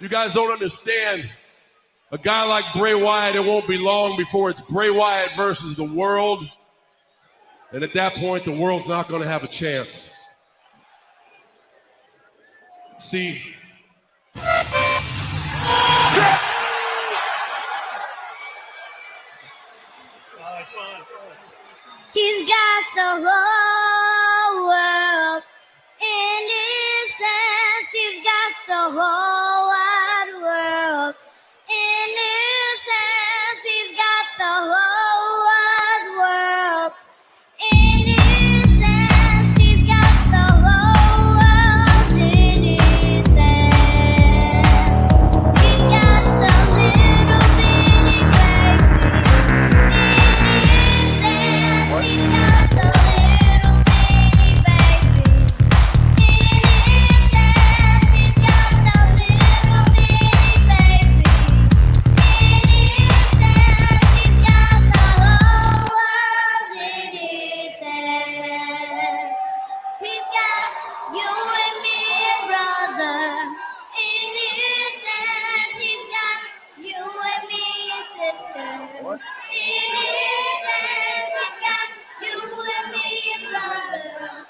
You guys don't understand. A guy like Bray Wyatt, it won't be long before it's Bray Wyatt versus the world. And at that point, the world's not going to have a chance. See, he's got the whole world in his hands. He's got the whole wide world in his hands. He's got the whole wide world in his hands. He's got the whole world in his hands. He's got the little bitty baby in his hands. He's got the little bitty baby in his hands. He's got the little bitty baby in his hands. He's got the whole world in his hands. He's got you and me, brother, in his hands. He's got you and me, sister, in his hands. He's got you and me, brother,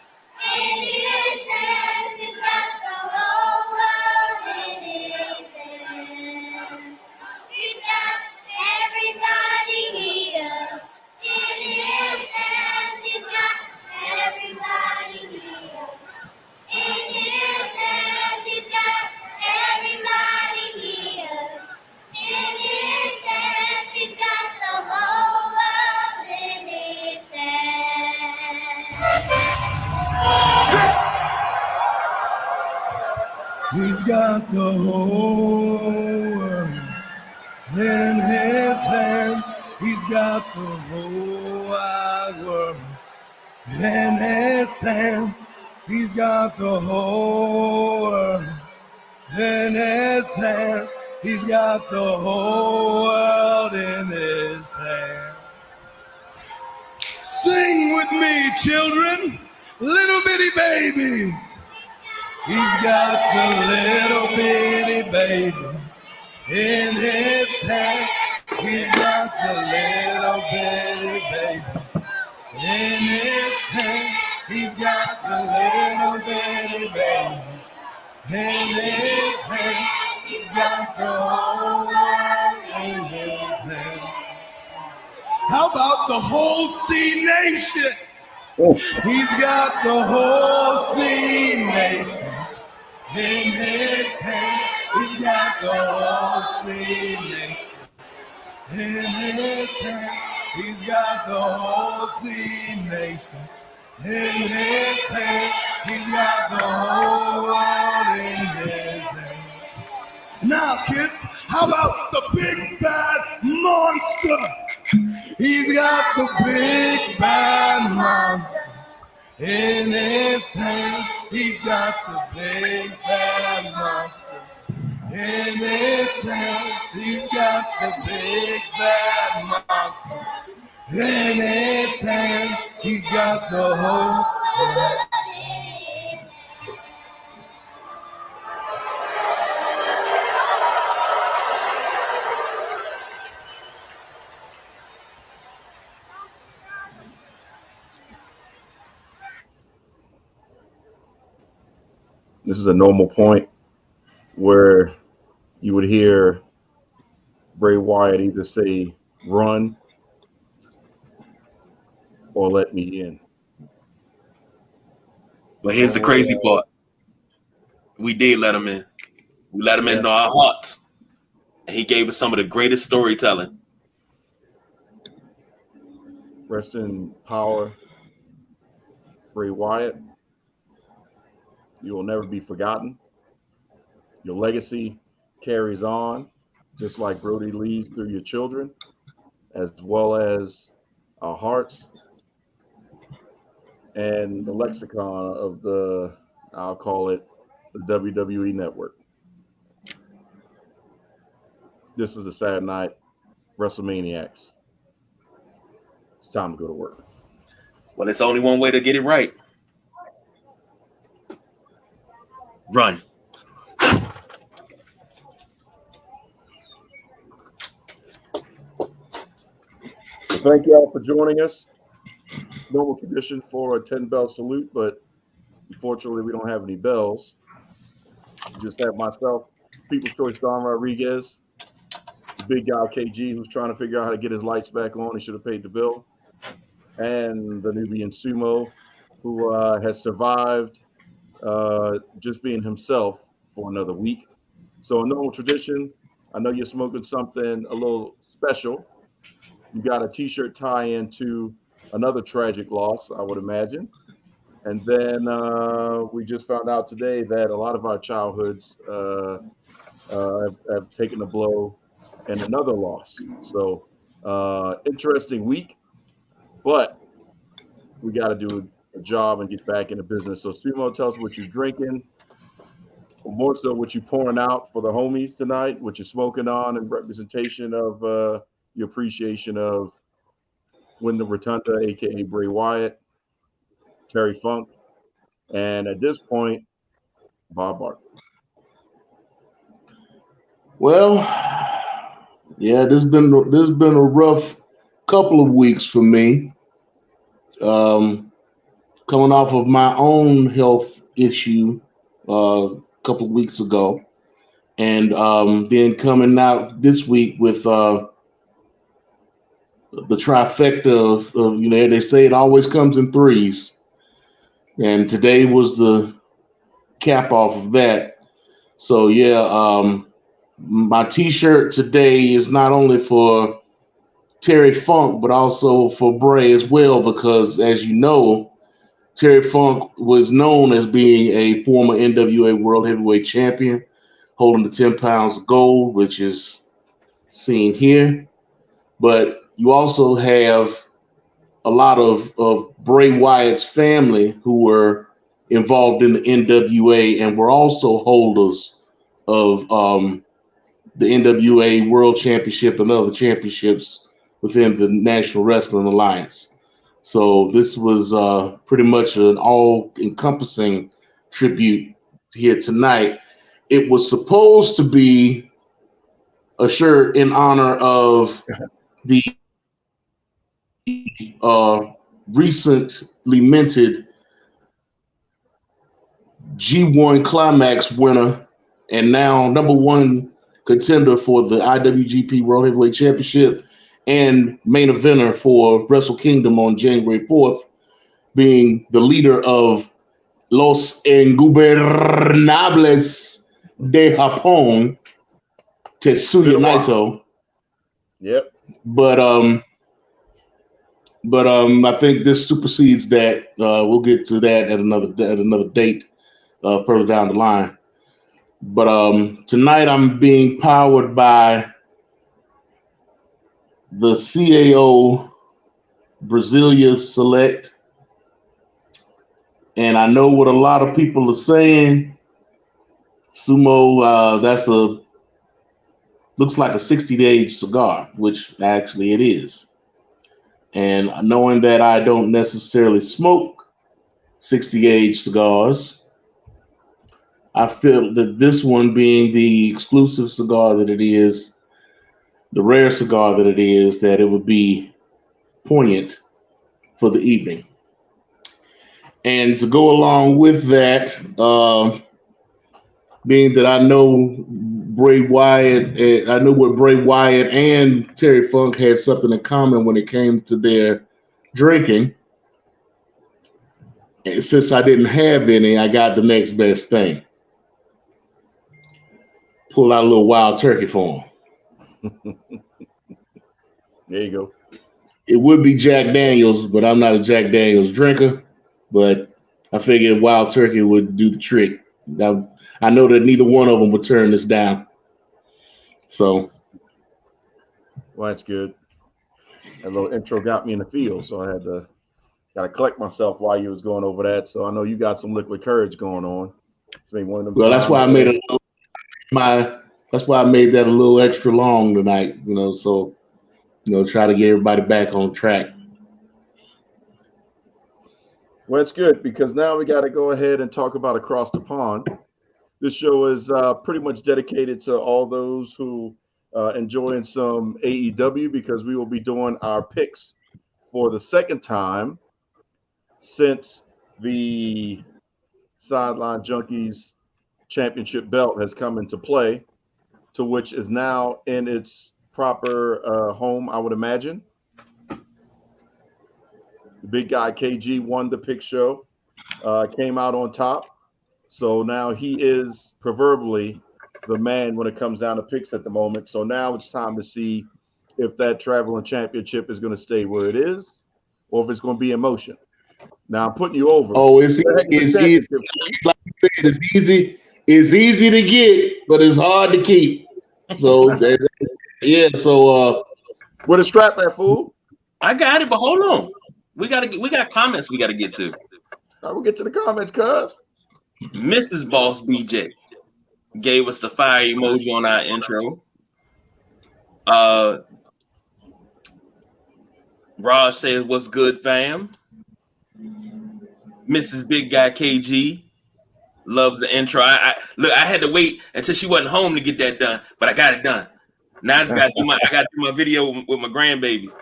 in his hands. He's got the whole world in his hands. He's got everybody here in his hands. He's got everybody here in his hands. He's got everybody here in his hands. He's got the whole world in his hands. He's got the whole world in his hand. He's got the whole wide world in his hands. He's got the whole world in his hand. He's got the whole world in his hand. Sing with me, children, little bitty babies. He's got the little bitty babies in his hand. He's got the little bitty babies in his hand. He's got the little bitty babies in his hand. He's got the whole world in his hand. How about the whole sea nation? He's got the whole sea nation in his hand. He's got the whole sea nation in his hand. He's got the whole sea nation in his hand. He's got the whole world in his hand. Now, kids, how about the big bad monster? He's got the big bad monster in his hand. He's got the big bad monster in his hand. He's got the big bad monster in his hand. He's got the whole world. This is a normal point where you would hear Bray Wyatt either say run or let me in. But here's the crazy part. We did let him in. We let him into our hearts. And he gave us some of the greatest storytelling. Rest in power, Bray Wyatt. You will never be forgotten. Your legacy carries on, just like Brody leads through your children, as well as our hearts and the lexicon of the, I'll call it, the WWE Network. This is a sad night. Wrestlemaniacs. It's time to go to work. Well, it's only one way to get it right. Run. Thank you all for joining us. Normal tradition for a 10-bell salute, but unfortunately we don't have any bells. We just have myself, People's Choice Don Rodriguez, the big guy KG who's trying to figure out how to get his lights back on. He should have paid the bill. And the Nubian Sumo, who has survived just being himself for another week. So a normal tradition, I know you're smoking something a little special. You got a T-shirt tie-in to another tragic loss, I would imagine. And then we just found out today that a lot of our childhoods have taken a blow and another loss. So interesting week, but we got to do a job and get back into business. So Sumo, tell us what you're drinking, or more so what you're pouring out for the homies tonight, what you're smoking on in representation of your appreciation of Wyndham Rotunda, a.k.a. Bray Wyatt, Terry Funk, and at this point, Bob Barkley. Well, yeah, there's been a rough couple of weeks for me. Coming off of my own health issue a couple of weeks ago, and then coming out this week with the trifecta of they say it always comes in threes, and today was the cap off of that. So yeah, my T-shirt today is not only for Terry Funk, but also for Bray as well, because as you know, Terry Funk was known as being a former NWA World Heavyweight Champion, holding the 10 pounds of gold, which is seen here. But you also have a lot of Bray Wyatt's family who were involved in the NWA and were also holders of the NWA World Championship and other championships within the National Wrestling Alliance. So this was pretty much an all-encompassing tribute here tonight. It was supposed to be a shirt in honor of the recently minted G1 Climax winner and now number one contender for the IWGP World Heavyweight Championship and main eventer for Wrestle Kingdom on January 4th, being the leader of Los Ingobernables de Japón, Tetsuya Naito. Yep. But I think this supersedes that. We'll get to that at another date further down the line. But tonight I'm being powered by the CAO Brasilia Select. And I know what a lot of people are saying. Sumo, looks like a 60-gauge cigar, which actually it is. And knowing that I don't necessarily smoke 60-gauge cigars, I feel that this one, being the exclusive cigar that it is, the rare cigar that it is, that it would be poignant for the evening. And to go along with that, being that I know Bray Wyatt, I know what Bray Wyatt and Terry Funk had something in common when it came to their drinking. And since I didn't have any, I got the next best thing. Pull out a little Wild Turkey for them. There you go. It would be Jack Daniels, but I'm not a Jack Daniels drinker. But I figured Wild Turkey would do the trick. I know that neither one of them would turn this down. So. Well, that's good. That little intro got me in the field, so I had to collect myself while you was going over that. So I know you got some liquid courage going on. It's maybe one of them. Well, that's why I made that's why I made that a little extra long tonight. So try to get everybody back on track. Well, it's good because now we got to go ahead and talk about Across the Pond. This show is pretty much dedicated to all those who enjoying some AEW because we will be doing our picks for the second time since the Sideline Junkies championship belt has come into play, to which is now in its proper home, I would imagine. The big guy KG won the pick show, came out on top. So now he is proverbially the man when it comes down to picks at the moment. So now it's time to see if that traveling championship is going to stay where it is or if it's going to be in motion. Now I'm putting you over. Oh, it's easy. Like you said, it's easy. It's easy to get, but it's hard to keep. So yeah. So where the strap at, fool? I got it, but hold on. We got comments we gotta get to. I will get to the comments, cuz. Mrs. Boss BJ gave us the fire emoji on our intro. Raj says, "What's good, fam?" Mrs. Big Guy KG loves the intro. I had to wait until she wasn't home to get that done, but I got it done. Now I got to do my video with my grandbabies.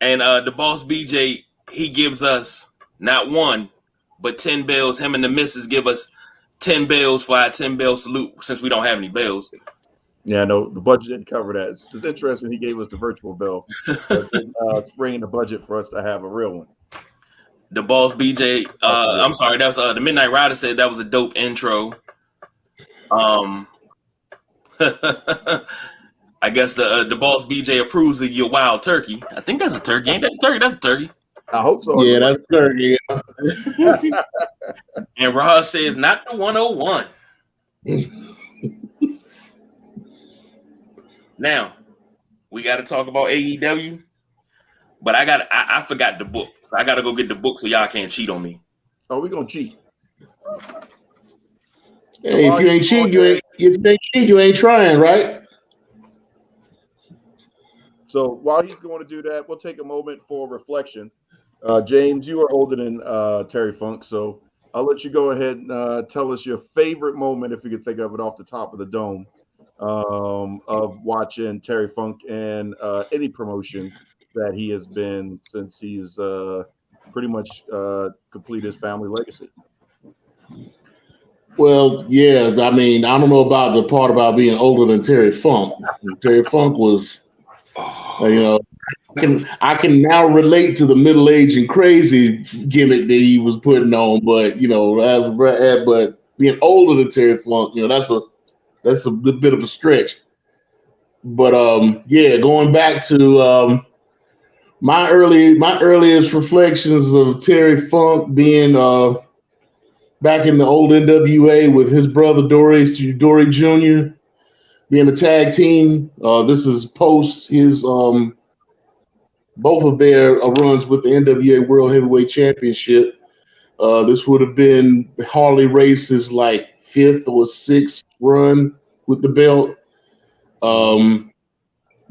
And the Boss BJ, he gives us not one, but 10 bells. Him and the missus give us 10 bells for our 10 bell salute since we don't have any bells. Yeah, no, the budget didn't cover that. It's interesting he gave us the virtual bell. Springing the budget for us to have a real one. The Boss BJ, I'm sorry, that was the Midnight Rider said that was a dope intro. I guess the Boss BJ approves of your wild turkey. I think that's a turkey. Ain't that a turkey? That's a turkey. I hope so. Yeah, that's a turkey. Yeah. And Raj says, not the 101. Now, we got to talk about AEW, but I forgot the book. So I got to go get the book so y'all can't cheat on me. Oh, we're going to cheat. Hey, if you ain't cheating, you ain't trying, right? So while he's going to do that, we'll take a moment for reflection. James, you are older than Terry Funk, so I'll let you go ahead and tell us your favorite moment, if you can think of it off the top of the dome, of watching Terry Funk and any promotion that he has been since he's pretty much completed his family legacy. Well, yeah, I mean, I don't know about the part about being older than Terry Funk. Terry Funk was, I can now relate to the middle-aged and crazy gimmick that he was putting on, but but being older than Terry Funk, that's a bit of a stretch. But going back to my earliest reflections of Terry Funk being back in the old NWA with his brother Dory Jr. being a tag team. This is post his both of their runs with the NWA World Heavyweight Championship. This would have been Harley Race's like 5th or 6th run with the belt.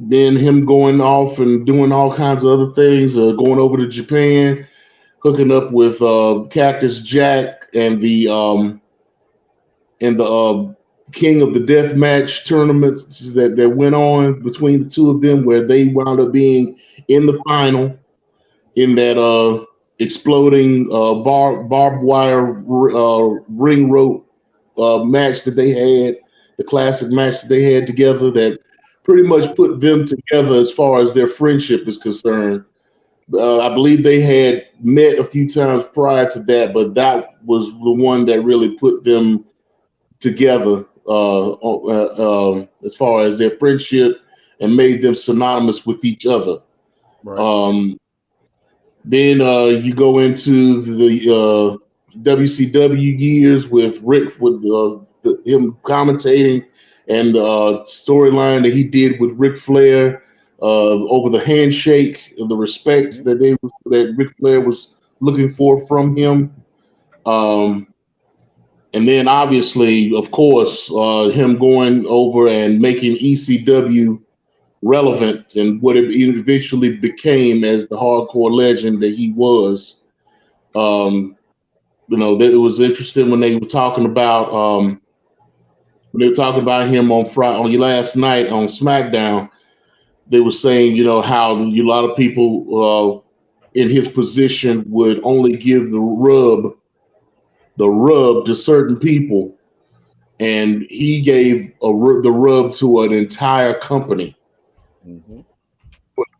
Then him going off and doing all kinds of other things, going over to Japan, hooking up with Cactus Jack and the King of the Death Match tournaments that went on between the two of them, where they wound up being in the final in that exploding barbed wire ring rope match that they had, the classic match that they had together that pretty much put them together as far as their friendship is concerned. I believe they had met a few times prior to that, but that was the one that really put them together as far as their friendship and made them synonymous with each other. Right. Then you go into the WCW years with Rick, with him commentating, and storyline that he did with Ric Flair over the handshake and the respect that Ric Flair was looking for from him. And then obviously, of course, him going over and making ECW relevant and what it eventually became as the hardcore legend that he was. That it was interesting when they were talking about when they were talking about him on Friday, on last night on SmackDown, they were saying, how a lot of people in his position would only give the rub to certain people, and he gave the rub to an entire company,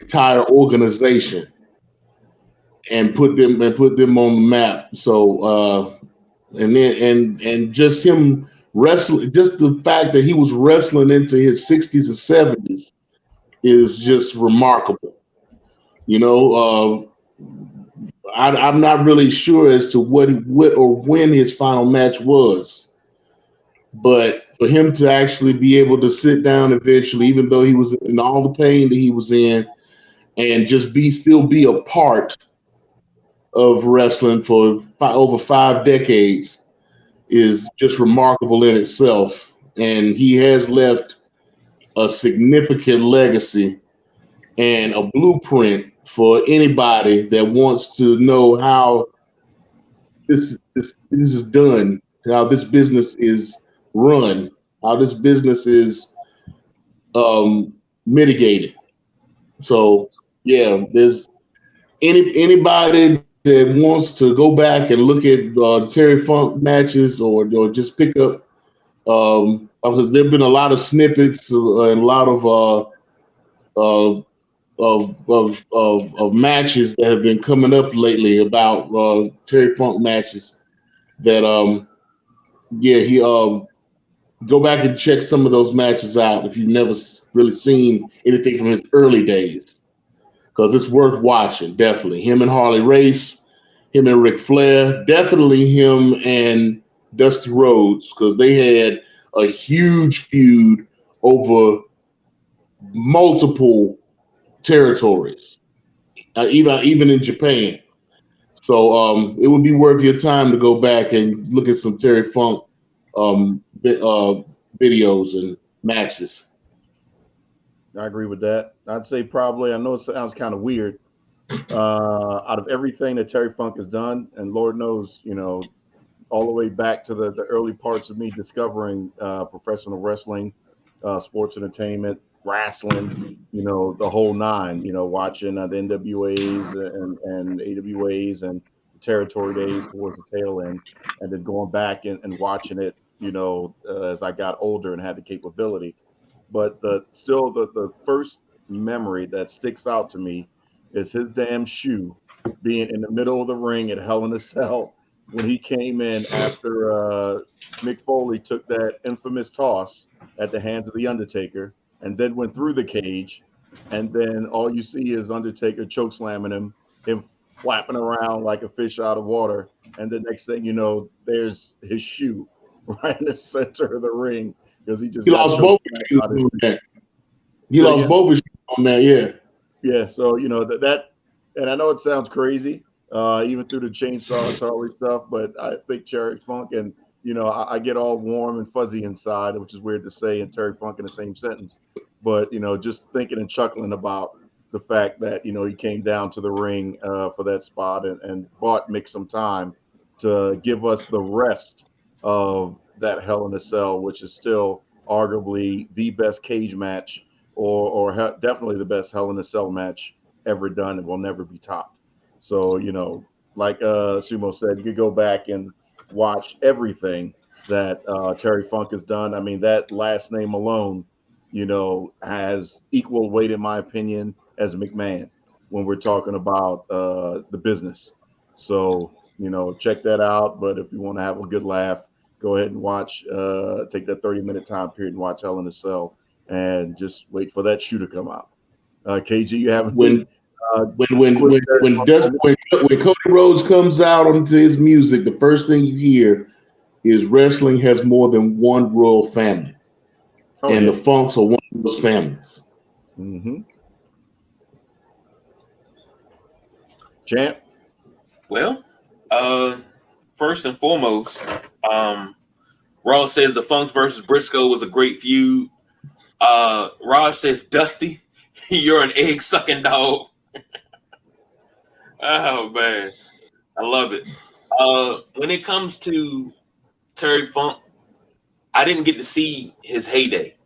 entire organization, and put them on the map. So and just him wrestling, just the fact that he was wrestling into his 60s and 70s is just remarkable. I'm not really sure as to what or when his final match was, but for him to actually be able to sit down eventually, even though he was in all the pain that he was in, and just still be a part of wrestling for over 5 decades is just remarkable in itself. And he has left a significant legacy and a blueprint for anybody that wants to know how this is done, how this business is run, how this business is mitigated. So yeah, there's anybody that wants to go back and look at Terry Funk matches or just pick up because there've been a lot of snippets and a lot of matches that have been coming up lately about Terry Funk matches that he go back and check some of those matches out if you've never really seen anything from his early days, because it's worth watching. Definitely him and Harley Race, him and Ric Flair, definitely him and Dusty Rhodes, because they had a huge feud over multiple territories, even in Japan. So it would be worth your time to go back and look at some Terry Funk videos and matches. I agree with that. I'd say probably, I know it sounds kind of weird, out of everything that Terry Funk has done, and Lord knows, all the way back to the early parts of me discovering professional wrestling, sports entertainment, wrestling, the whole nine, watching the NWAs and AWAs and territory days towards the tail end, and then going back and watching it, as I got older and had the capability. But the first memory that sticks out to me is his damn shoe being in the middle of the ring at Hell in a Cell when he came in after Mick Foley took that infamous toss at the hands of the Undertaker and then went through the cage, and then all you see is Undertaker choke slamming him flapping around like a fish out of water, and the next thing you know, there's his shoe right in the center of the ring because he just He lost both his shoes on that. He lost both his shoes on that, yeah. Yeah, so that, and I know it sounds crazy, even through the chainsaw Charlie stuff, but I think Terry Funk, and I get all warm and fuzzy inside, which is weird to say, and Terry Funk in the same sentence. But just thinking and chuckling about the fact that he came down to the ring for that spot and bought Mick some time to give us the rest of that Hell in a Cell, which is still arguably the best cage match, or definitely the best Hell in a Cell match ever done, and will never be topped. So like Sumo said, you could go back and watch everything that Terry Funk has done. I mean, that last name alone, has equal weight, in my opinion, as McMahon when we're talking about the business. So, check that out. But if you want to have a good laugh, go ahead and watch, take that 30-minute time period and watch Hell in a Cell, and just wait for that shoe to come out. KG, you have when Cody Rhodes comes out onto his music, the first thing you hear is wrestling has more than one royal family, the Funks are one of those families. Mm-hmm. Champ. Well, first and foremost, Raw says the Funks versus Briscoe was a great feud. Raj says, Dusty, you're an egg sucking dog. Oh man, I love it. When it comes to Terry Funk, I didn't get to see his heyday.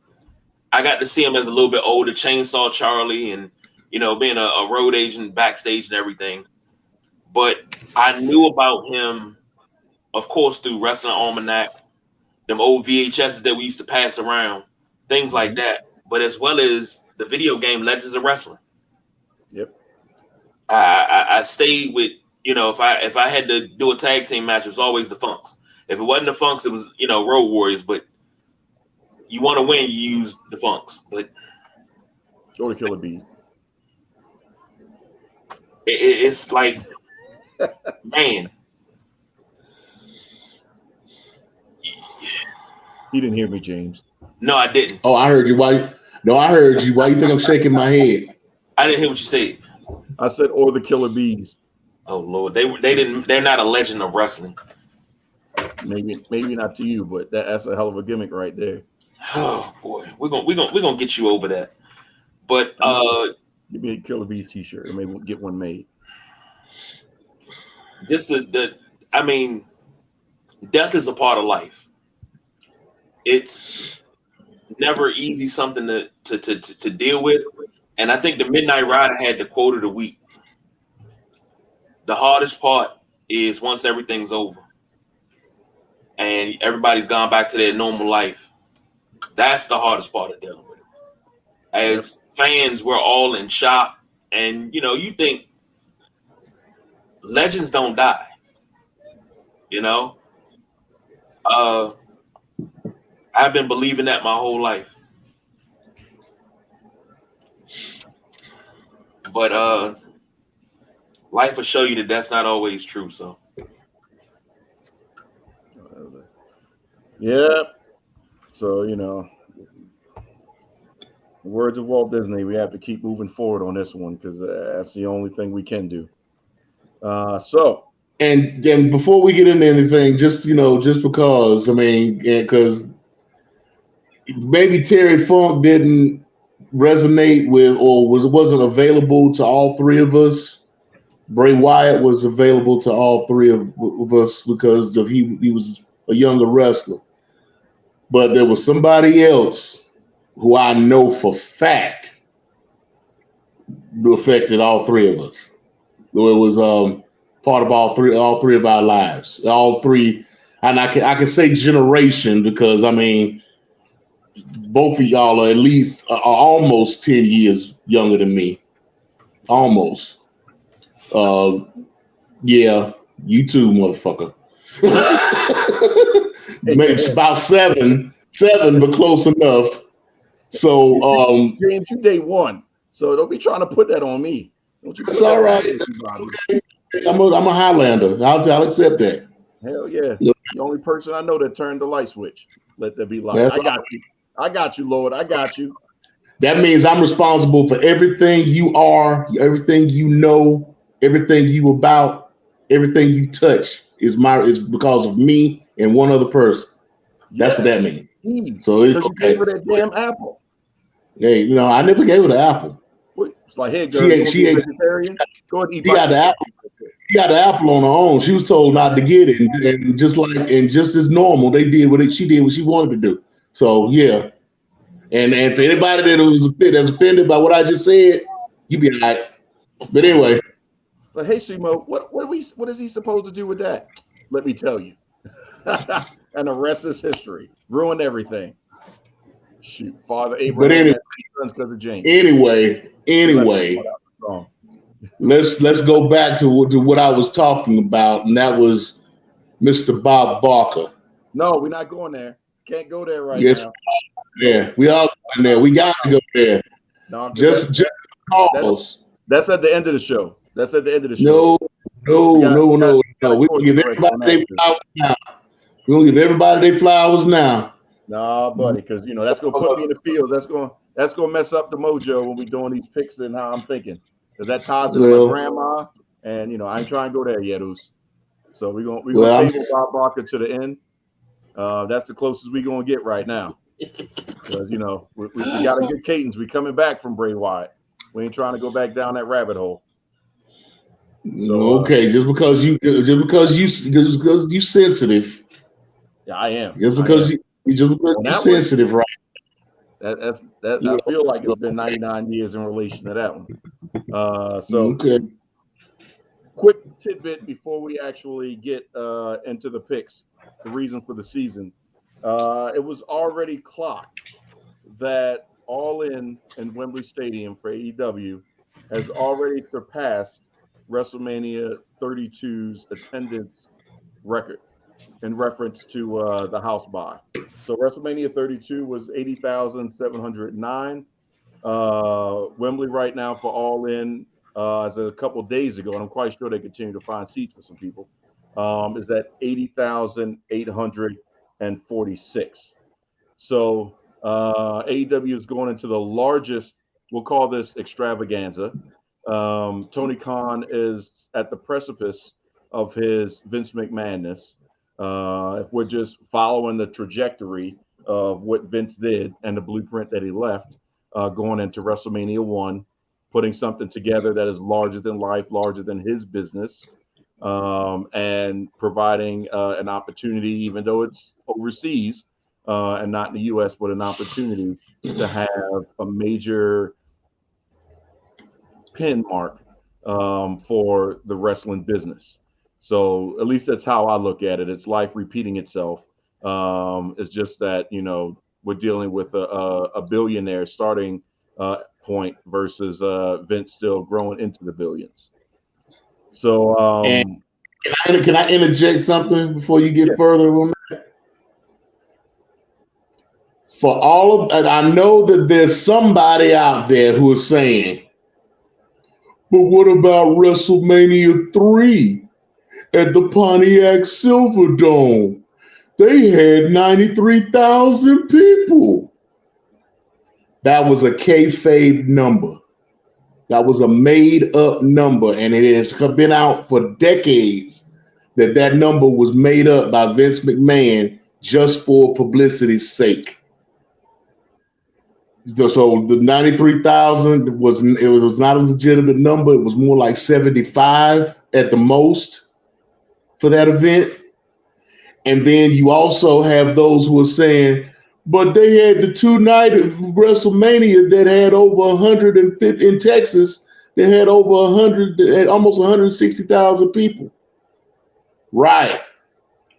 I got to see him as a little bit older, Chainsaw Charlie, and being a road agent backstage and everything. But I knew about him, of course, through Wrestling Almanacs, them old VHSs that we used to pass around, things like that. But as well as the video game Legends of Wrestling. Yep. I stayed with, if I had to do a tag team match, it was always the Funks. If it wasn't the Funks, it was, Road Warriors. But you want to win, you use the Funks. But Go to Killer Bees. it's like, man. He didn't hear me, James. No, I didn't. Oh, I heard you. Why? No, I heard you. Why you think I'm shaking my head? I didn't hear what you said. I said, or the Killer Bees. Oh Lord, they didn't. They're not a legend of wrestling. Maybe not to you, but that's a hell of a gimmick right there. Oh boy, we're gonna get you over that. But give me a Killer Bees T-shirt, and maybe we'll get one made. I mean, death is a part of life. It's never easy, something to deal with. And I think the Midnight Rider had the quote of the week. The hardest part is once everything's over and everybody's gone back to their normal life. That's the hardest part of dealing with it. As fans, we're all in shock. And, you think legends don't die. I've been believing that my whole life. But life will show you that that's not always true. So, yeah. So the words of Walt Disney, we have to keep moving forward on this one because that's the only thing we can do. And then before we get into anything, just because because maybe Terry Funk didn't resonate with, or wasn't available to all three of us. Bray Wyatt was available to all three of us because he was a younger wrestler. But there was somebody else who I know for fact affected all three of us. It was part of all three of our lives. All three, and I can say generation because both of y'all are at least almost 10 years younger than me. Almost. Yeah, you too, motherfucker. Maybe it's about seven, but close enough. So, James, you day one, so don't be trying to put that on me. That's all right. Okay. I'm a Highlander. I'll accept that. Hell yeah. Look. The only person I know that turned the light switch. Let there be light. I got you, Lord. I got you. That means I'm responsible for everything you are, everything you know, everything you about, everything you touch is because of me and one other person. That's what that means. So because you gave her that damn apple. Hey, I never gave her the apple. It's like, hey, girl, she ate vegetarian. Go ahead and eat. She got the apple. She got the apple on her own. She was told not to get it, and just as normal, she did what she wanted to do. So yeah, and for anybody that's offended by what I just said, you be all right. But anyway. But hey, Sumo, what is he supposed to do with that? Let me tell you. And the rest is history. Ruined everything. Shoot, Father Abraham sons because of James. Anyway, let's go back to what I was talking about, and that was Mr. Bob Barker. No, we're not going there. Can't go there right now. Yeah, we are going there. We got to go there. No, just because. That's at the end of the show. That's at the end of the show. No. We're gonna give everybody their flowers now. We're gonna give everybody their flowers now. Nah, buddy, because that's gonna put me in the field. That's gonna mess up the mojo when we're doing these picks and how I'm thinking. Because that ties into my grandma, and I ain't trying to go there yet, Oos. So we're gonna table Bob Barker to the end. That's the closest we're gonna get right now. Because we got a good cadence. We coming back from Bray Wyatt. We ain't trying to go back down that rabbit hole. So, okay, just because you sensitive. Yeah, I am. Just because You just And you're that one, sensitive, right? I feel like it's been 99 years in relation to that one. So Okay. quick tidbit before we actually get into the picks, the reason for the season. It was already clocked that All In Wembley Stadium for AEW has already surpassed WrestleMania 32's attendance record in reference to the house buy. So WrestleMania 32 was 80,709. Wembley right now for All In as a couple days ago, and I'm quite sure they continue to find seats for some people, is at 80,846. So AEW is going into the largest, we'll call this extravaganza. Tony Khan is at the precipice of his Vince McMahonness. If we're just following the trajectory of what Vince did and the blueprint that he left going into WrestleMania 1, putting something together that is larger than life, larger than his business, and providing an opportunity, even though it's overseas and not in the U.S., but an opportunity to have a major pin mark for the wrestling business. So at least that's how I look at it. It's life repeating itself. It's just that, we're dealing with a billionaire starting point versus Vince still growing into the billions. So And can I interject something before you get yeah. further on that? For all of, I know that there's somebody out there who is saying, but what about WrestleMania 3 at the Pontiac Silverdome? They had 93,000 people. That was a kayfabe number. That was a made up number, and it has been out for decades that number was made up by Vince McMahon just for publicity's sake. So the 93,000 was not a legitimate number. It was more like 75 at the most for that event. And then you also have those who are saying, but they had the 2-night of WrestleMania that had over 150 in Texas. That had over 100, had almost 160,000 people. Right,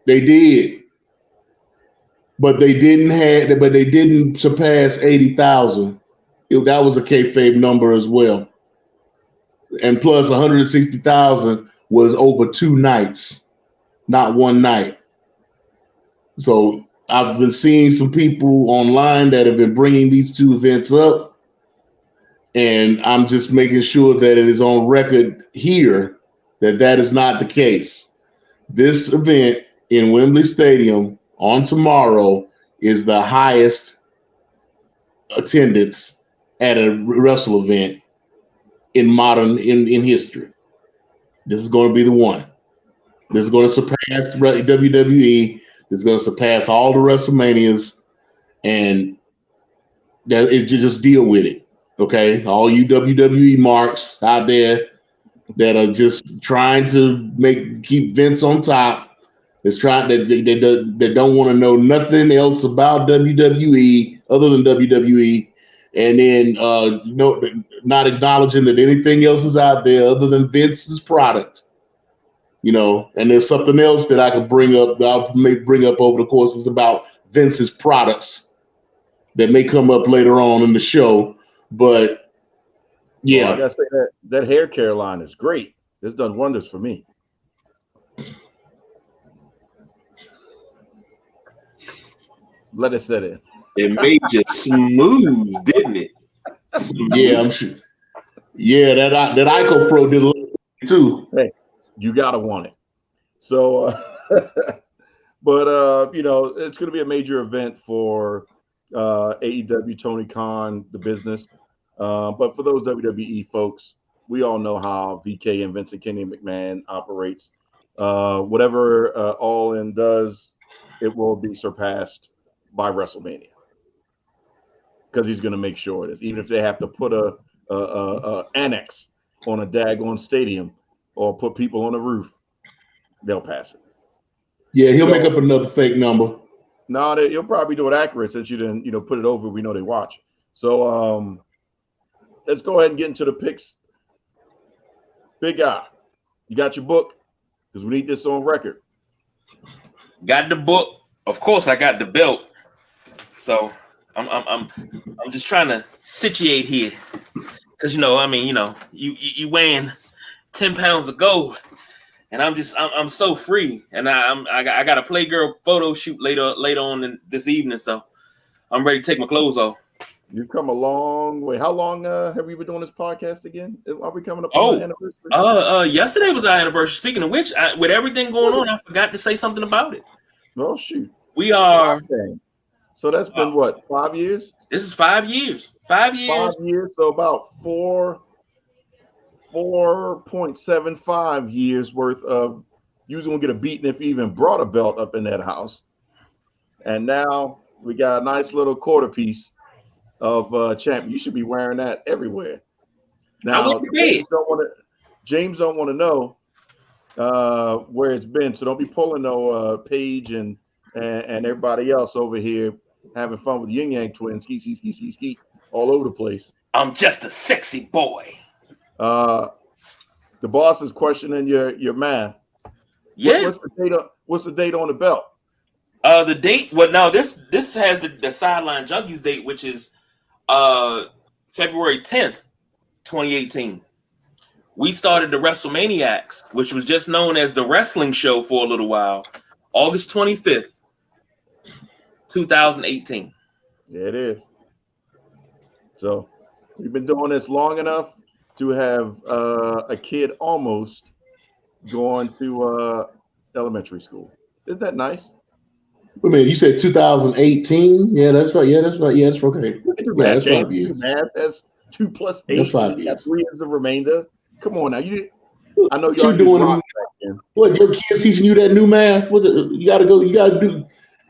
they did, but they didn't surpass 80,000. That was a kayfabe number as well. And plus, 160,000 was over 2 nights, not one night. So I've been seeing some people online that have been bringing these two events up, and I'm just making sure that it is on record here that is not the case. This event in Wembley Stadium on tomorrow is the highest attendance at a wrestle event in history. This is going to be the one. This is going to surpass WWE. This is going to surpass all the WrestleManias, and that just deal with it, okay? All you WWE marks out there that are just trying to keep Vince on top. It's trying that don't want to know nothing else about WWE other than WWE, and then not acknowledging that anything else is out there other than Vince's product. And there's something else that I could bring up. I'll bring up over the course of about Vince's products that may come up later on in the show. But yeah, well, I gotta say that hair care line is great. It's done wonders for me. Let it set in. It made you smooth, didn't it? Smooth. Yeah, I'm sure. Yeah, that Ico Pro did a little too. Hey, you gotta want it. So, but it's going to be a major event for AEW, Tony Khan, the business. But for those WWE folks, we all know how VK and Vincent Kennedy McMahon operates. Whatever All In does, it will be surpassed by WrestleMania because he's going to make sure it is. Even if they have to put a annex on a daggone stadium or put people on the roof, they'll pass it. Yeah, he'll make up another fake number. No, you'll probably do it accurate since you didn't, put it over. We know they watch. So let's go ahead and get into the picks. Big guy, you got your book because we need this on record. Got the book. Of course, I got the belt. So I'm just trying to situate here because you weighing 10 pounds of gold, and I'm so free, and I got a Playgirl photo shoot later on this evening, so I'm ready to take my clothes off. You've come a long way. How long have we been doing this podcast again? Are we coming up on our anniversary? Yesterday was our anniversary. Speaking of which, with everything going on, I forgot to say something about it. Oh shoot! We are. So that's been what, 5 years? This is 5 years. 5 years. 5 years. So about 4.75 years worth of you was gonna get a beating if you even brought a belt up in that house. And now we got a nice little quarter piece of champ. You should be wearing that everywhere. Now James don't want to know where it's been, so don't be pulling no Paige and everybody else over here having fun with the Yin Yang twins, ski, all over the place. I'm just a sexy boy. The boss is questioning your math. Yeah. What's the date on the belt? The date. Well, now this has the Sideline Junkies date, which is February 10th, 2018. We started the Wrestlemaniacs, which was just known as the wrestling show for a little while, August 25th, 2018. Yeah, it is. So we've been doing this long enough to have a kid almost going to elementary school. Isn't that nice? I mean, you said 2018. Yeah, that's right. Yeah, that's right. Yeah, that's okay. Yeah, that's 5 years. Math. That's 2 plus 8. That's 5 years. 3 years of remainder. Come on now. I know you're doing. What, your kids teaching you that new math? You had to do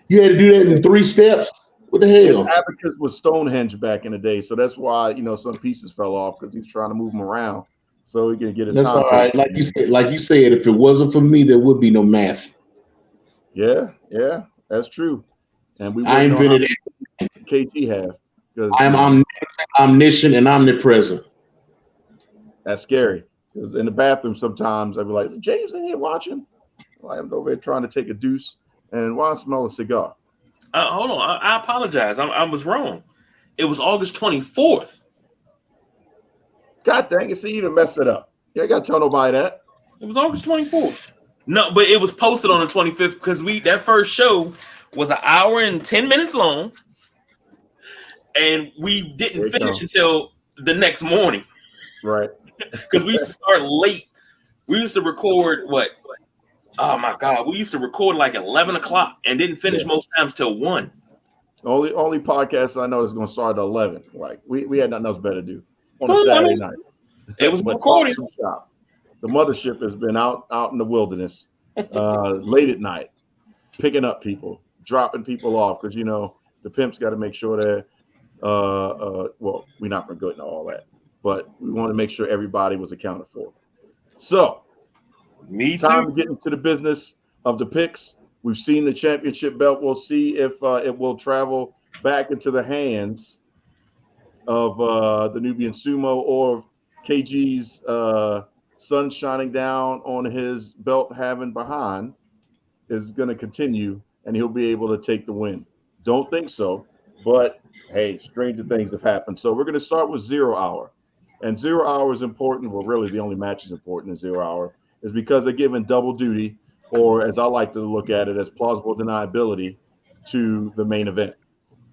that in 3 steps. What the hell? Abacus was Stonehenge back in the day, so that's why some pieces fell off because he's trying to move them around so he can get his. That's all right. Like you said, if it wasn't for me, there would be no math. Yeah, that's true. And I invented it. KG have. I'm omniscient and omnipresent. That's scary. Because in the bathroom sometimes I'd be like, is James in here watching? Well, I'm over here trying to take a deuce and why smell a cigar? Hold on. I apologize. I was wrong. It was August 24th. God dang it. See, you done messed it up. You ain't got to tell nobody that. It was August 24th. No, but it was posted on the 25th because that first show was 1 hour and 10 minutes long. And we didn't finish until the next morning. Right. Because we used to start late. We used to record oh my God. We used to record like 11 o'clock and didn't finish most times till 1. Only podcast I know is going to start at 11. Like we had nothing else better to do on a Saturday night. It was recording. The mothership has been out in the wilderness late at night, picking up people, dropping people off because the pimps got to make sure that well, we're not going to go into all that, but we want to make sure everybody was accounted for. So, time to get into the business of the picks. We've seen the championship belt. We'll see if it will travel back into the hands of the Nubian Sumo or KG's sun shining down on his belt having behind is going to continue and he'll be able to take the win. Don't think so, but hey, stranger things have happened. So we're going to start with 0 Hour. And 0 Hour is important. Well, really the only match is important in 0 Hour is because they're giving double duty, or as I like to look at it, as plausible deniability to the main event.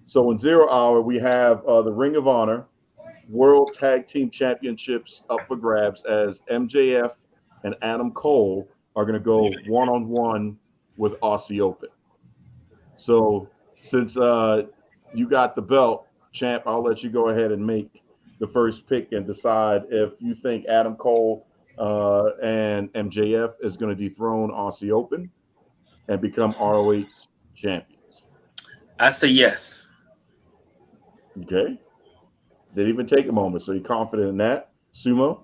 So in 0 Hour, we have the Ring of Honor World Tag Team Championships up for grabs as MJF and Adam Cole are going to go one-on-one with Aussie Open. So since you got the belt, champ, I'll let you go ahead and make the first pick and decide if you think Adam Cole and MJF is going to dethrone Aussie Open and become ROH champions. I say yes. Okay. Didn't even take a moment. So you're confident in that? Sumo?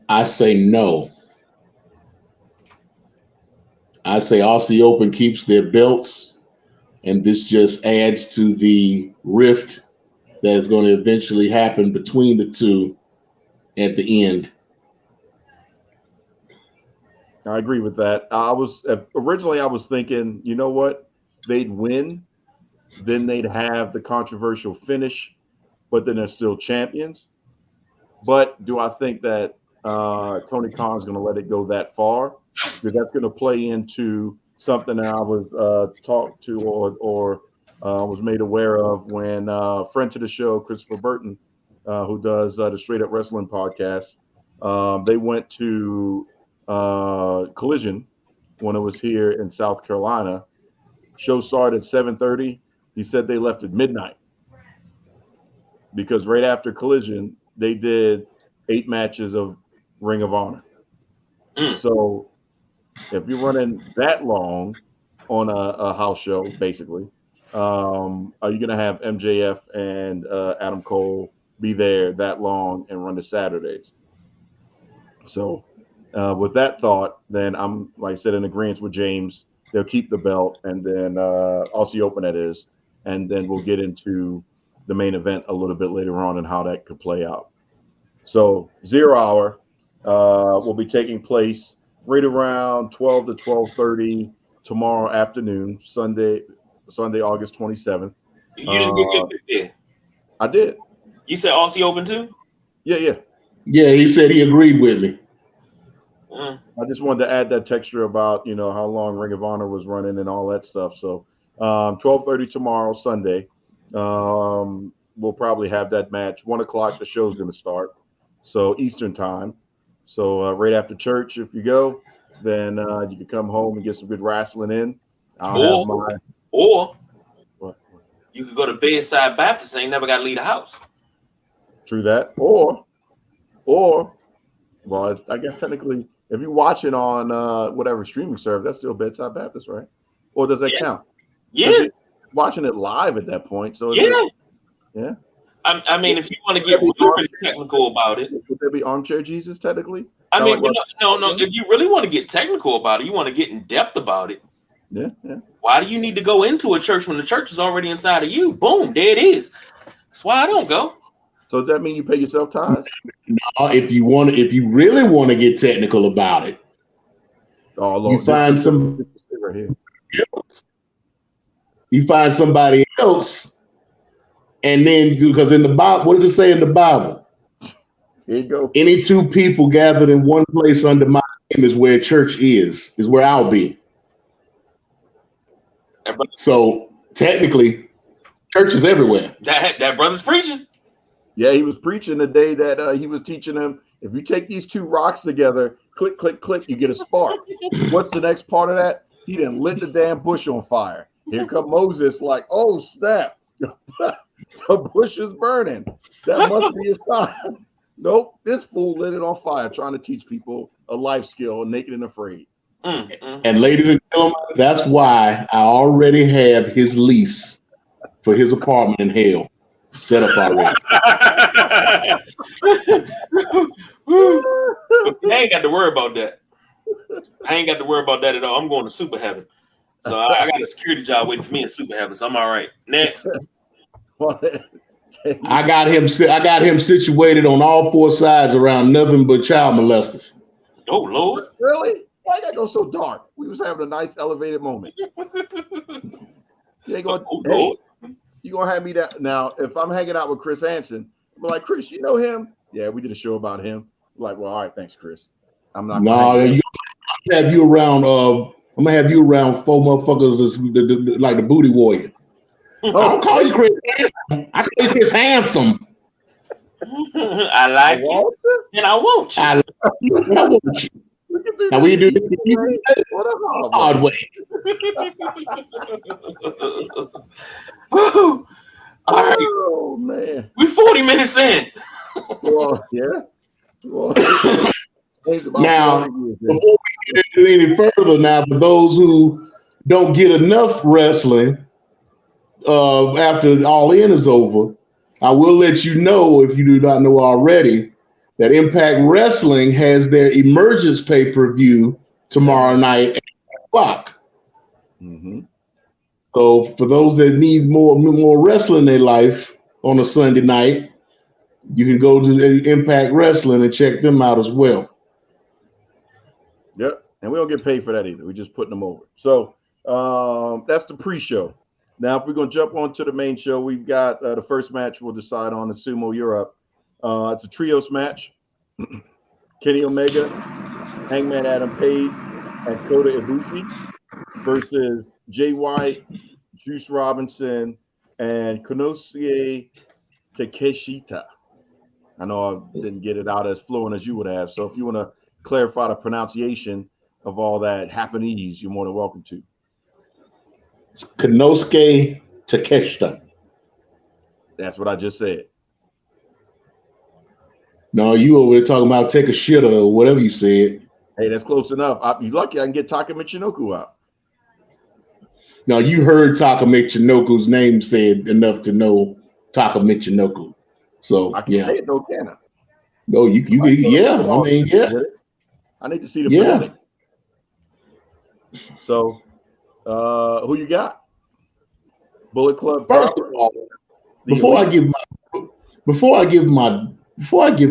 I say no. I say Aussie Open keeps their belts, and this just adds to the rift that is going to eventually happen between the two at the end. I agree with that. I was originally I was thinking, you know what, they'd win, then they'd have the controversial finish, but then they're still champions. But do I think that Tony Khan's going to let it go that far? Because that's going to play into something that I was talked to or was made aware of when friend to the show, Christopher Burton, who does the Straight Up Wrestling podcast, they went to Collision when it was here in South Carolina. Show started at 7:30. He said they left at midnight because right after Collision, they did 8 matches of Ring of Honor. So if you're running that long on a house show, basically, are you going to have MJF and Adam Cole be there that long and run the Saturdays? So with that thought, then I'm, like I said, in agreement with James. They'll keep the belt, and then Aussie Open that is, and then we'll get into the main event a little bit later on and how that could play out. So 0 Hour will be taking place right around 12 to 12:30 tomorrow afternoon, Sunday, August 27th. You didn't get your pick there. I did. You said Aussie Open too? Yeah. Yeah, he said he agreed with me. I just wanted to add that texture about, how long Ring of Honor was running and all that stuff. So 12:30 tomorrow, Sunday. We'll probably have that match. 1 o'clock, the show's going to start. So Eastern time. So right after church, if you go, then you can come home and get some good wrestling in. Or you could go to Bedside Baptist and ain't never got to leave the house. True that. Or, well, I guess technically, if you're watching on whatever streaming service, that's still Bedside Baptist, right? Or does that count? Yeah. Watching it live at that point. So yeah. I mean, if you want to get really technical about it, would there be Armchair Jesus technically? I mean, no. If you really want to get technical about it, you want to get in depth about it. Yeah. Why do you need to go into a church when the church is already inside of you? Boom, there it is. That's why I don't go. So does that mean you pay yourself tithes? No, if you really want to get technical about it, you find somebody else. You find somebody else, and then because in the Bible, what does it say in the Bible? Here you go. Any two people gathered in one place under my name is where church is where I'll be. So technically, church is everywhere. That brother's preaching. Yeah, he was preaching the day that he was teaching them. If you take these 2 rocks together, click, click, click, you get a spark. What's the next part of that? He done lit the damn bush on fire. Here come Moses, like, oh snap, the bush is burning. That must be a sign. Nope, this fool lit it on fire, trying to teach people a life skill, naked and afraid. And ladies and gentlemen, that's why I already have his lease for his apartment in hell set up already. I ain't got to worry about that. I ain't got to worry about that at all. I'm going to super heaven. So I got a security job waiting for me in super heaven. So I'm all right. Next. I got him situated on all 4 sides around nothing but child molesters. Oh Lord. Really? Why that go so dark? We was having a nice elevated moment. You ain't going you gonna have me that now? If I'm hanging out with Chris Hansen, I'm like, Chris, you know him? Yeah, we did a show about him. I'm like, well, all right, thanks, Chris. I'm not. No, I'm gonna have you around. I'm gonna have you around 4 motherfuckers like the booty warrior. I don't call you Chris Hansen. I call you Chris Handsome. I like you, and I want you. I want you. Now we do this the hard way. All right. Oh man, we 40 minutes in. Well, yeah. Well, now, before we get into any further, now for those who don't get enough wrestling after All In is over, I will let you know, if you do not know already, that Impact Wrestling has their Emergence pay-per-view tomorrow night at o'clock. Mm-hmm. So for those that need more wrestling in their life on a Sunday night, you can go to Impact Wrestling and check them out as well. Yep, and we don't get paid for that either. We're just putting them over. So that's the pre-show. Now, if we're going to jump on to the main show, we've got the first match we'll decide on in Sumo Europe. It's a trios match. Kenny Omega, Hangman Adam Page, and Kota Ibushi versus Jay White, Juice Robinson, and Konosuke Takeshita. I know I didn't get it out as fluent as you would have. So if you want to clarify the pronunciation of all that Japanese, you're more than welcome to. It's Konosuke Takeshita. That's what I just said. No, you over there talking about take a shit or whatever you said. Hey, that's close enough. You're lucky I can get Taka Michinoku out. Now, you heard Taka Michinoku's name said enough to know Taka Michinoku. So, I can say it though, can I? No, you yeah. I mean, yeah. I need to see the phonetics. So, who you got? Bullet Club. First of all, before I give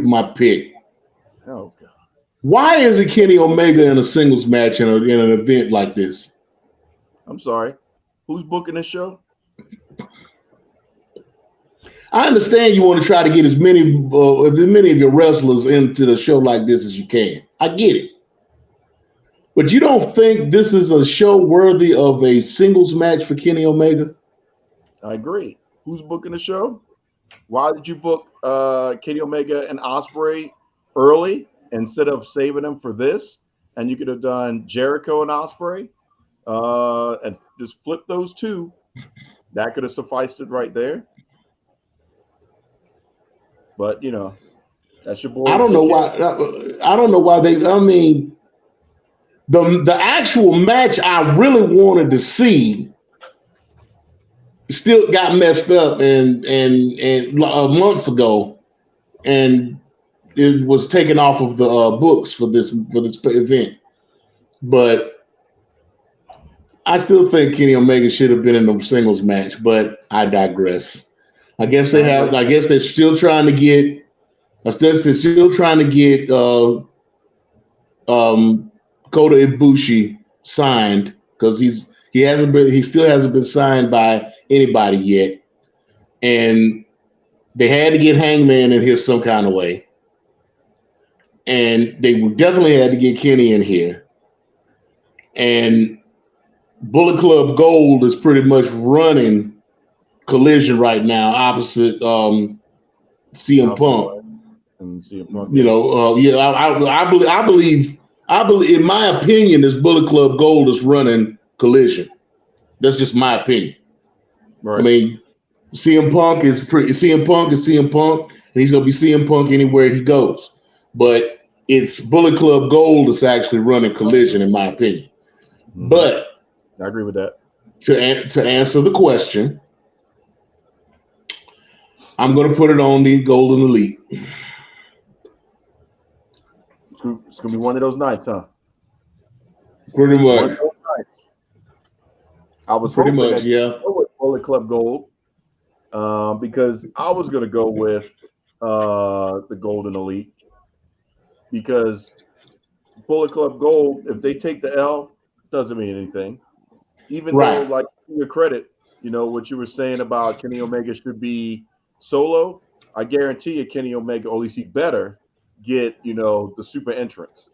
my pick, oh God, why isn't Kenny Omega in a singles match in an event like this? I'm sorry. Who's booking this show? I understand you want to try to get as many of your wrestlers into the show like this as you can. I get it. But you don't think this is a show worthy of a singles match for Kenny Omega? I agree. Who's booking the show? Why did you book Kenny Omega and Ospreay early instead of saving them for this? And you could have done Jericho and Ospreay and just flip those two. That could have sufficed it right there. But you know, that's your boy. I don't know why they. I mean, the actual match I really wanted to see still got messed up and months ago, and it was taken off of the books for this event. But I still think Kenny Omega should have been in the singles match. But I digress. I guess they're still trying to get. Kota Ibushi signed because he still hasn't been signed by anybody yet, and they had to get Hangman in here some kind of way, and they definitely had to get Kenny in here, and Bullet Club Gold is pretty much running Collision right now, opposite CM Punk. You know, I believe, in my opinion, this Bullet Club Gold is running Collision. That's just my opinion. Right. I mean, CM Punk is CM Punk, and he's gonna be CM Punk anywhere he goes. But it's Bullet Club Gold that's actually running Collision, in my opinion. Mm-hmm. But I agree with that. To answer the question, I'm going to put it on the Golden Elite. It's going to be one of those nights, huh? Pretty much. I was pretty hoping much, yeah. With Bullet Club Gold, because I was going to go with the Golden Elite, because Bullet Club Gold, if they take the L, doesn't mean anything. Even though, like, to your credit, you know, what you were saying about Kenny Omega should be solo, I guarantee you Kenny Omega, or at least he better get, you know, the super entrance,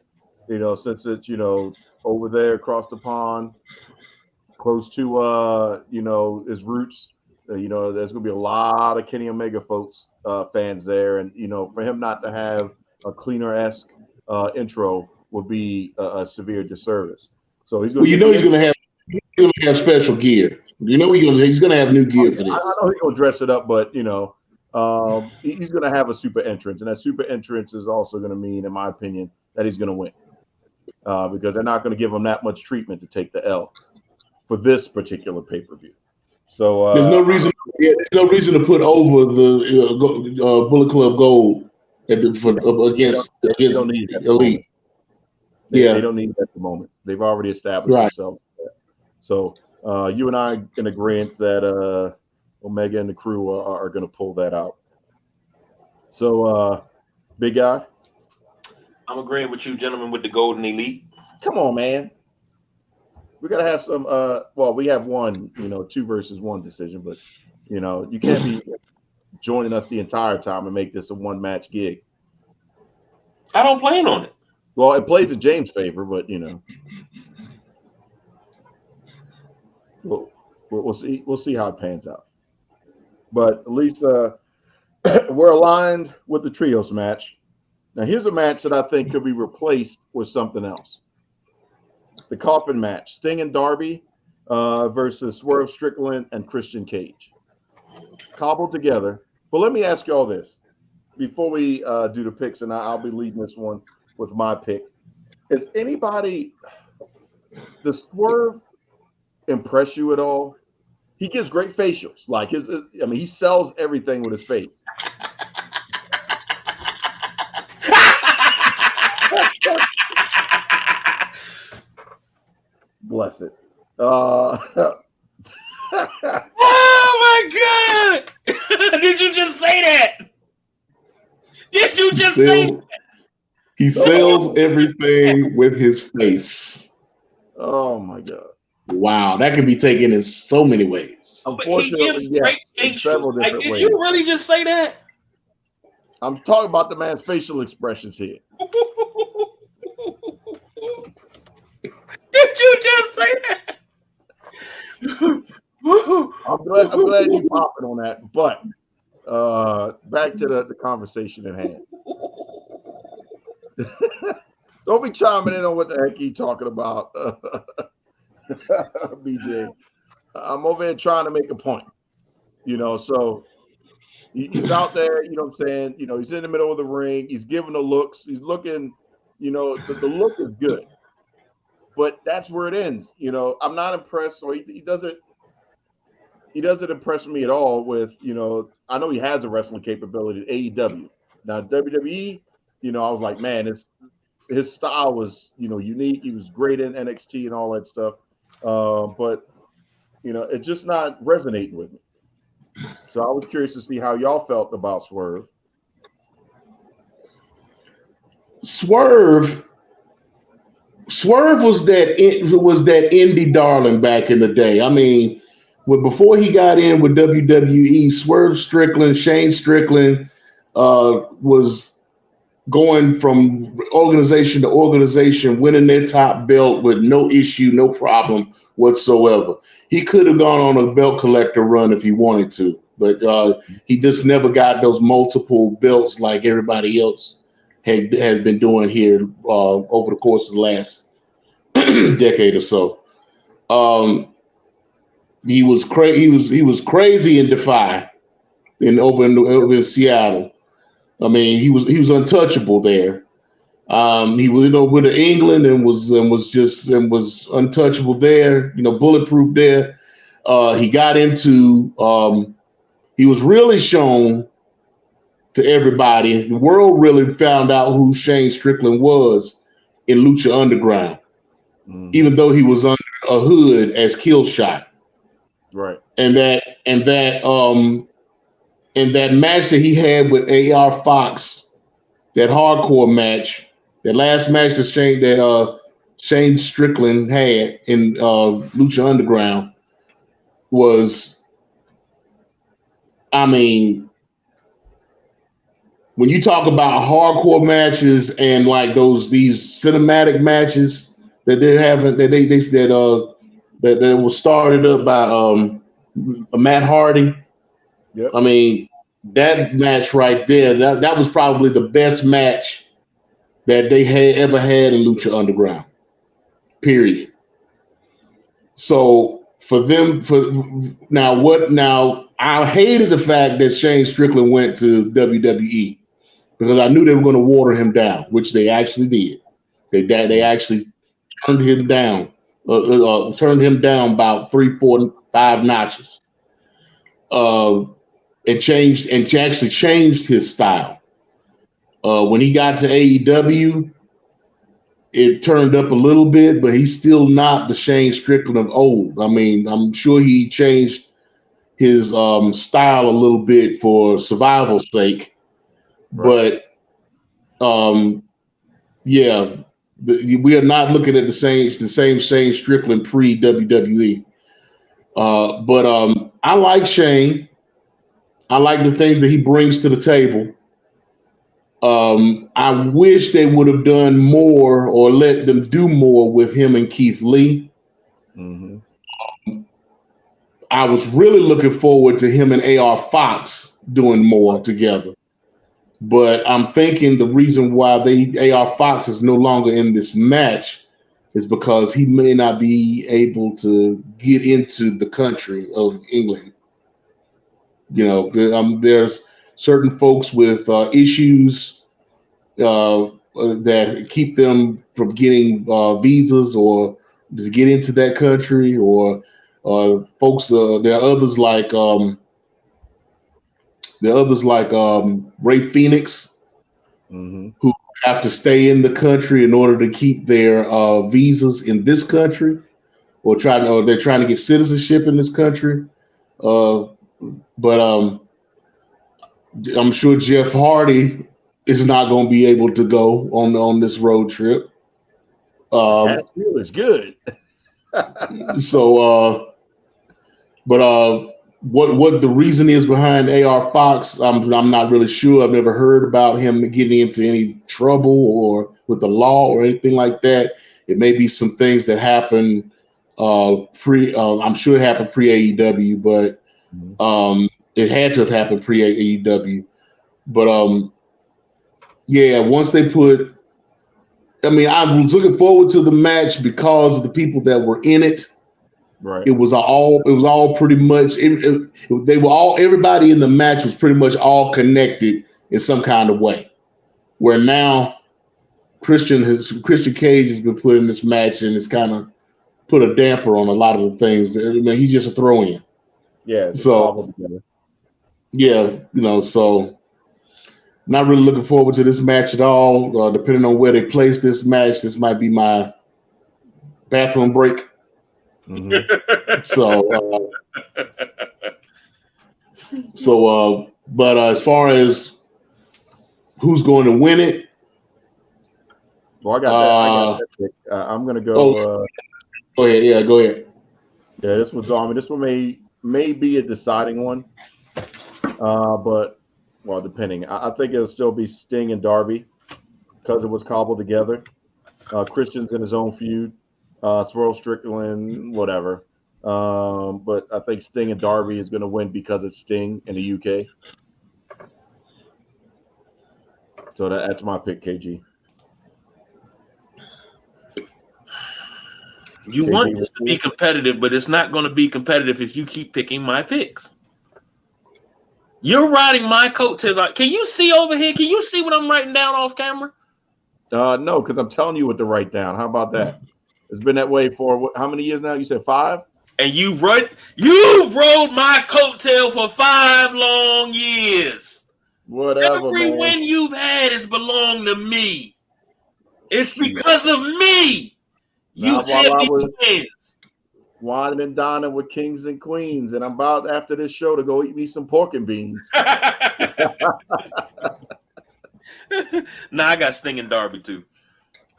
you know, since it's, you know, over there across the pond, close to, you know, his roots. You know, there's going to be a lot of Kenny Omega folks, fans there. And, you know, for him not to have a cleaner-esque intro would be a severe disservice. So he's going he's going to have special gear. You know, he's going to have new gear for this. I know he's going to dress it up, but, you know, he's going to have a super entrance. And that super entrance is also going to mean, in my opinion, that he's going to win. Because they're not going to give him that much treatment to take the L for this particular pay-per-view. So there's no reason to put over the Bullet Club Gold against Elite. They don't need it at the moment. They've already established Right. themselves. So you and I in agreement that Omega and the crew are going to pull that out. So, big guy, I'm agreeing with you, gentlemen, with the Golden Elite. come on, man. We got to have some. Well, we have one, 2 versus 1 decision, but you can't be joining us the entire time and make this a 1-match gig. I don't plan on it. Well, it plays in James' favor, but we'll see. We'll see how it pans out. But at least we're aligned with the trios match. Now, here's a match that I think could be replaced with something else. The coffin match: Sting and Darby versus Swerve Strickland and Christian Cage, cobbled together. But let me ask you all this before we do the picks, and I'll be leading this one with my pick. Does Swerve impress you at all? He gives great facials. Like he sells everything with his face. Bless it. Oh my God! Did you just say that? Did you just say that? He sells everything with his face. Oh my God! Wow, that can be taken in so many ways. Unfortunately, yes, in several different ways. Did you really just say that? I'm talking about the man's facial expressions here. Did you just say that? I'm glad you popping on that. But back to the conversation at hand. Don't be chiming in on what the heck you talking about, BJ. I'm over here trying to make a point. So he's out there, you know what I'm saying? He's in the middle of the ring. He's giving the looks. He's looking, the look is good. But that's where it ends. I'm not impressed. So he doesn't impress me at all with, I know he has a wrestling capability at AEW. Now, WWE, I was like, man, his style was, unique. He was great in NXT and all that stuff. But, it's just not resonating with me. So I was curious to see how y'all felt about Swerve. Swerve was that indie darling back in the day. I mean, before he got in with WWE, Shane Strickland was going from organization to organization, winning their top belt with no issue, no problem whatsoever. He could have gone on a belt collector run if he wanted to, but he just never got those multiple belts like everybody else has been doing here over the course of the last decade or so. He was crazy in Defy over in Seattle. I mean, he was untouchable there. He was with England and was untouchable there. Bulletproof there. He got into. He was really shown to everybody. The world really found out who Shane Strickland was in Lucha Underground, even though he was under a hood as Killshot. Right. And that match that he had with AR Fox, that hardcore match, that last match that Shane Strickland had in Lucha Underground was, I mean, when you talk about hardcore matches and like these cinematic matches that they're having, that was started up by Matt Hardy. Yep. I mean, that match right there, that was probably the best match that they had ever had in Lucha Underground. Period. So I hated the fact that Shane Strickland went to WWE because I knew they were going to water him down, which they actually did. They actually turned him down about 3, 4, 5 notches. And actually changed his style. When he got to AEW, it turned up a little bit, but he's still not the Shane Strickland of old. I mean, I'm sure he changed his style a little bit for survival's sake, but yeah, we are not looking at the same Shane Strickland pre WWE. But I like Shane. I like the things that he brings to the table. I wish they would have done more or let them do more with him and Keith Lee. Mm-hmm. I was really looking forward to him and AR Fox doing more together. But I'm thinking the reason why AR Fox is no longer in this match is because he may not be able to get into the country of England. You know, there's certain folks with issues that keep them from getting visas or to get into that country, or folks. There are others like Ray Phoenix, Mm-hmm. who have to stay in the country in order to keep their visas in this country, or they're trying to get citizenship in this country. But I'm sure Jeff Hardy is not going to be able to go on this road trip. That is good. So, what the reason is behind AR Fox, I'm not really sure. I've never heard about him getting into any trouble or with the law or anything like that. It may be some things that happen I'm sure it happened pre AEW, but it had to have happened pre AEW. But yeah, once they put, I mean, I was looking forward to the match because of the people that were in it. Right. It was all pretty much. They were all. Everybody in the match was pretty much all connected in some kind of way. Where now Christian Cage has been put in this match, and it's kind of put a damper on a lot of the things. I mean, he's just a throw-in. Yeah. So yeah, so not really looking forward to this match at all. Depending on where they place this match, this might be my bathroom break. Mm-hmm. But as far as who's going to win it, well, I got that pick. I'm gonna go. Go ahead. Yeah, go ahead. Yeah, this one's on me. This one may be a deciding one, but well, depending. I think it'll still be Sting and Darby because it was cobbled together. Christian's in his own feud. Swirl Strickland, whatever. But I think Sting and Darby is going to win because it's Sting in the UK. So that's my pick, KG. You want this to be competitive, but it's not going to be competitive if you keep picking my picks. You're riding my coattails. Can you see over here? Can you see what I'm writing down off camera? No, because I'm telling you what to write down. How about that? It's been that way for how many years now? You said 5? And you've rode my coattail for 5 long years. Whatever, Every man. win you've had has belonged to me. It's because of me. You had these wins. Wine and Donna with kings and queens, and I'm about after this show to go eat me some pork and beans. Nah, I got Sting and Darby too.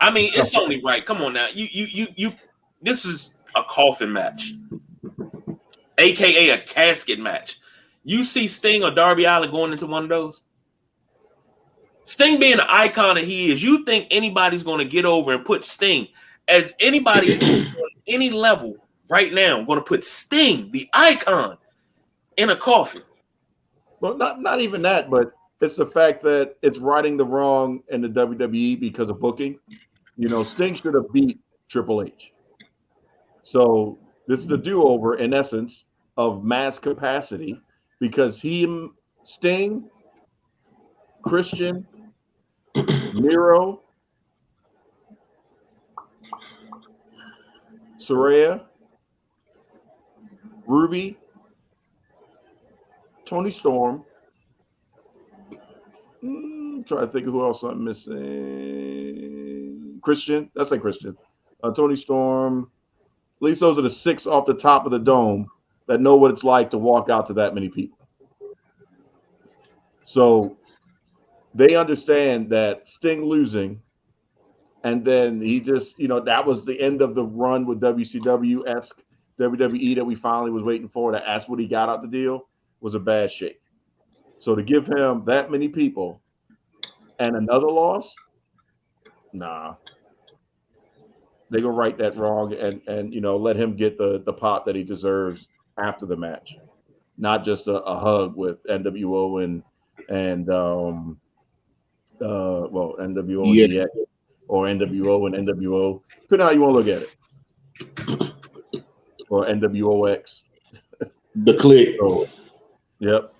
I mean, it's only right. Come on now. You this is a coffin match. AKA a casket match. You see Sting or Darby Allin going into one of those? Sting being the icon that he is, you think anybody's going to get over and put Sting as anybody on any level right now going to put Sting, the icon, in a coffin? Well, not even that, but it's the fact that it's righting the wrong in the WWE because of booking. You know, Sting should have beat Triple H. So this is the do-over, in essence, of mass capacity because Sting, Christian, Miro, Saraya, Ruby, Tony Storm. Try to think of who else I'm missing. Christian. That's like Christian. Tony Storm. At least those are the 6 off the top of the dome that know what it's like to walk out to that many people. So they understand that Sting losing, and then he just, that was the end of the run with WCW-esque WWE that we finally was waiting for. That's what he got out the deal, was a bad shake. So to give him that many people and another loss, nah. They're going to right that wrong and let him get the pop that he deserves after the match. Not just a hug with NWO and NWO and DX, or NWO and NWO. Depending on how you want to look at it. Or NWOX. The click. So, yep.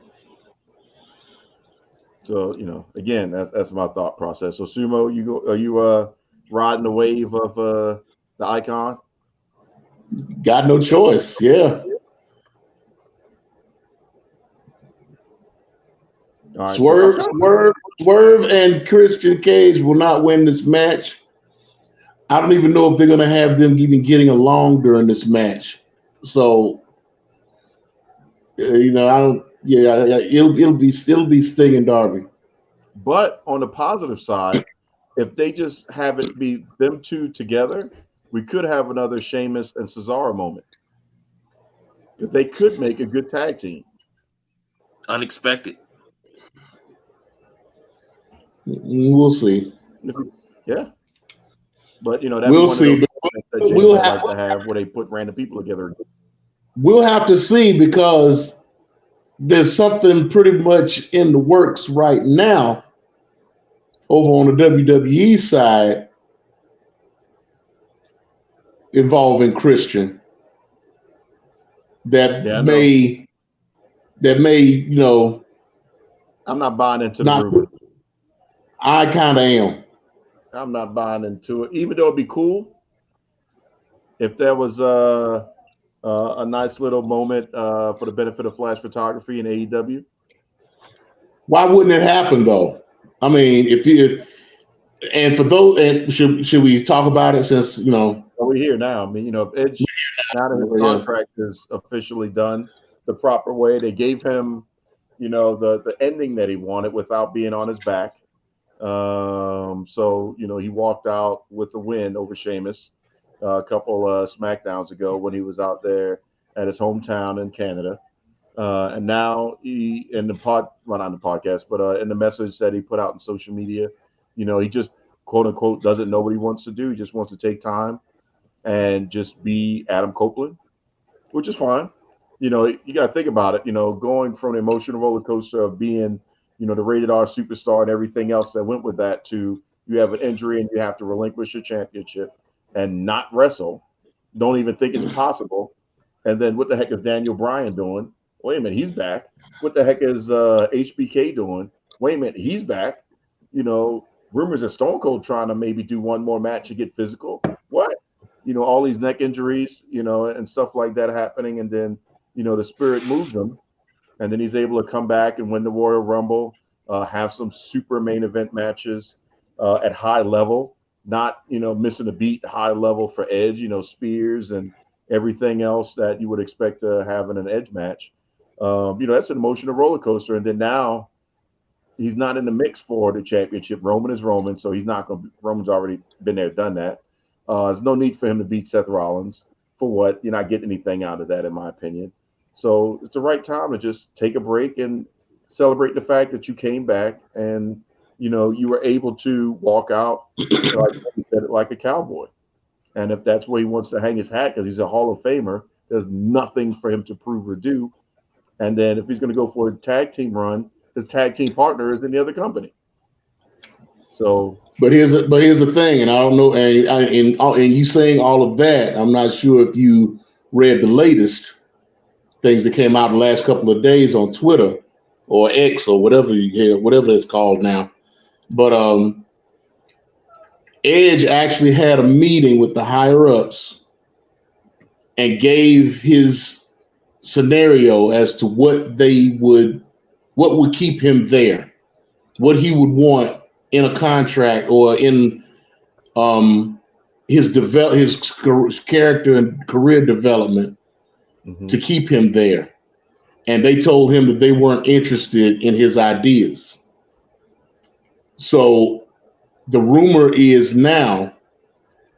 So, again, that's my thought process. So Sumo, are you riding the wave of the Icon? Got no choice. Yeah. All right, Swerve and Christian Cage will not win this match. I don't even know if they're going to have them even getting along during this match. So, I don't. Yeah, it'll be Sting and Darby. But on the positive side, if they just have it be them two together, we could have another Sheamus and Cesaro moment. If they could make a good tag team. Unexpected. We'll see. Yeah. But that's we'll see. That we'll like to have where they put random people together. We'll have to see, because there's something pretty much in the works right now over on the WWE side involving Christian that may I'm not buying into the rumor. I kind of am. I'm not buying into it, even though it'd be cool if there was a nice little moment for the benefit of flash photography in AEW. Why wouldn't it happen though? I mean, and for those, and should we talk about it since we're here now? I mean, if Edge, now that his contract is officially done the proper way, they gave him, the ending that he wanted without being on his back. So he walked out with the win over Sheamus a couple SmackDowns ago when he was out there at his hometown in Canada. And now he, in the not the podcast, but in the message that he put out in social media, he just quote unquote doesn't know what he wants to do. He just wants to take time and just be Adam Copeland, which is fine. You got to think about it, going from the emotional roller coaster of being, the rated R superstar and everything else that went with that, to you have an injury and you have to relinquish your championship and not wrestle. Don't even think it's possible. And then what the heck is Daniel Bryan doing? Wait a minute, he's back. What the heck is HBK doing? Wait a minute, he's back. Rumors of Stone Cold trying to maybe do one more match to get physical. What? All these neck injuries, and stuff like that happening. And then, the spirit moved him. And then he's able to come back and win the Royal Rumble, have some super main event matches at high level, not, missing a beat, high level for Edge, spears and everything else that you would expect to have in an Edge match. That's an emotional roller coaster. And then now he's not in the mix for the championship. Roman is Roman, so he's not going to. Roman's already been there, done that. There's no need for him to beat Seth Rollins. For what? You're not getting anything out of that, in my opinion. So it's the right time to just take a break and celebrate the fact that you came back and, you were able to walk out like a cowboy. And if that's where he wants to hang his hat because he's a Hall of Famer, there's nothing for him to prove or do. And then if he's going to go for a tag team run, his tag team partner is in the other company. So, but here's the thing, and I don't know, and you saying all of that, I'm not sure if you read the latest things that came out the last couple of days on Twitter or X or whatever it's called now. But Edge actually had a meeting with the higher ups and gave his scenario as to what would keep him there, what he would want in a contract or in his character and career development to keep him there. And they told him that they weren't interested in his ideas. So the rumor is now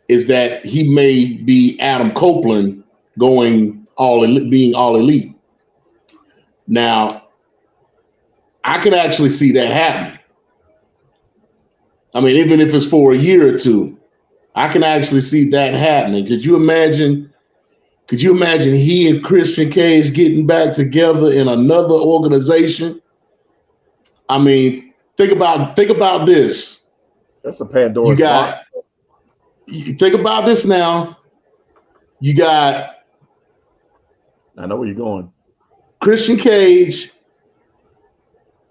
is that he may be Adam Copeland being all elite. Now, I could actually see that happening. I mean, even if it's for a year or two, I can actually see that happening. Could you imagine he and Christian Cage getting back together in another organization? I mean, think about this. That's a Pandora's box. Think about this now. You got, I know where you're going. Christian Cage,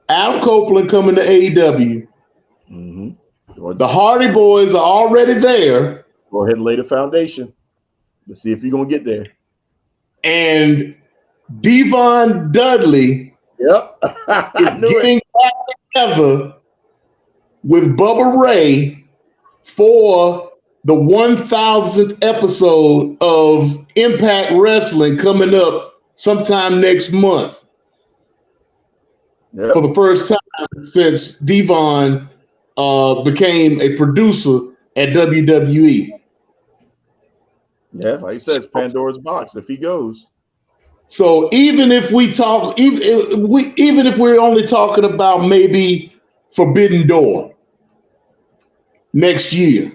Adam Copeland coming to AEW. The Hardy Boys are already there. Go ahead and lay the foundation. Let's see if you're going to get there. And Devon Dudley is getting back together with Bubba Ray for the 1000th episode of Impact Wrestling coming up sometime next month. For the first time since Devon became a producer at WWE. Yeah, like you said, it's Pandora's box if he goes. So even if we talk, even if we're only talking about maybe Forbidden Door next year,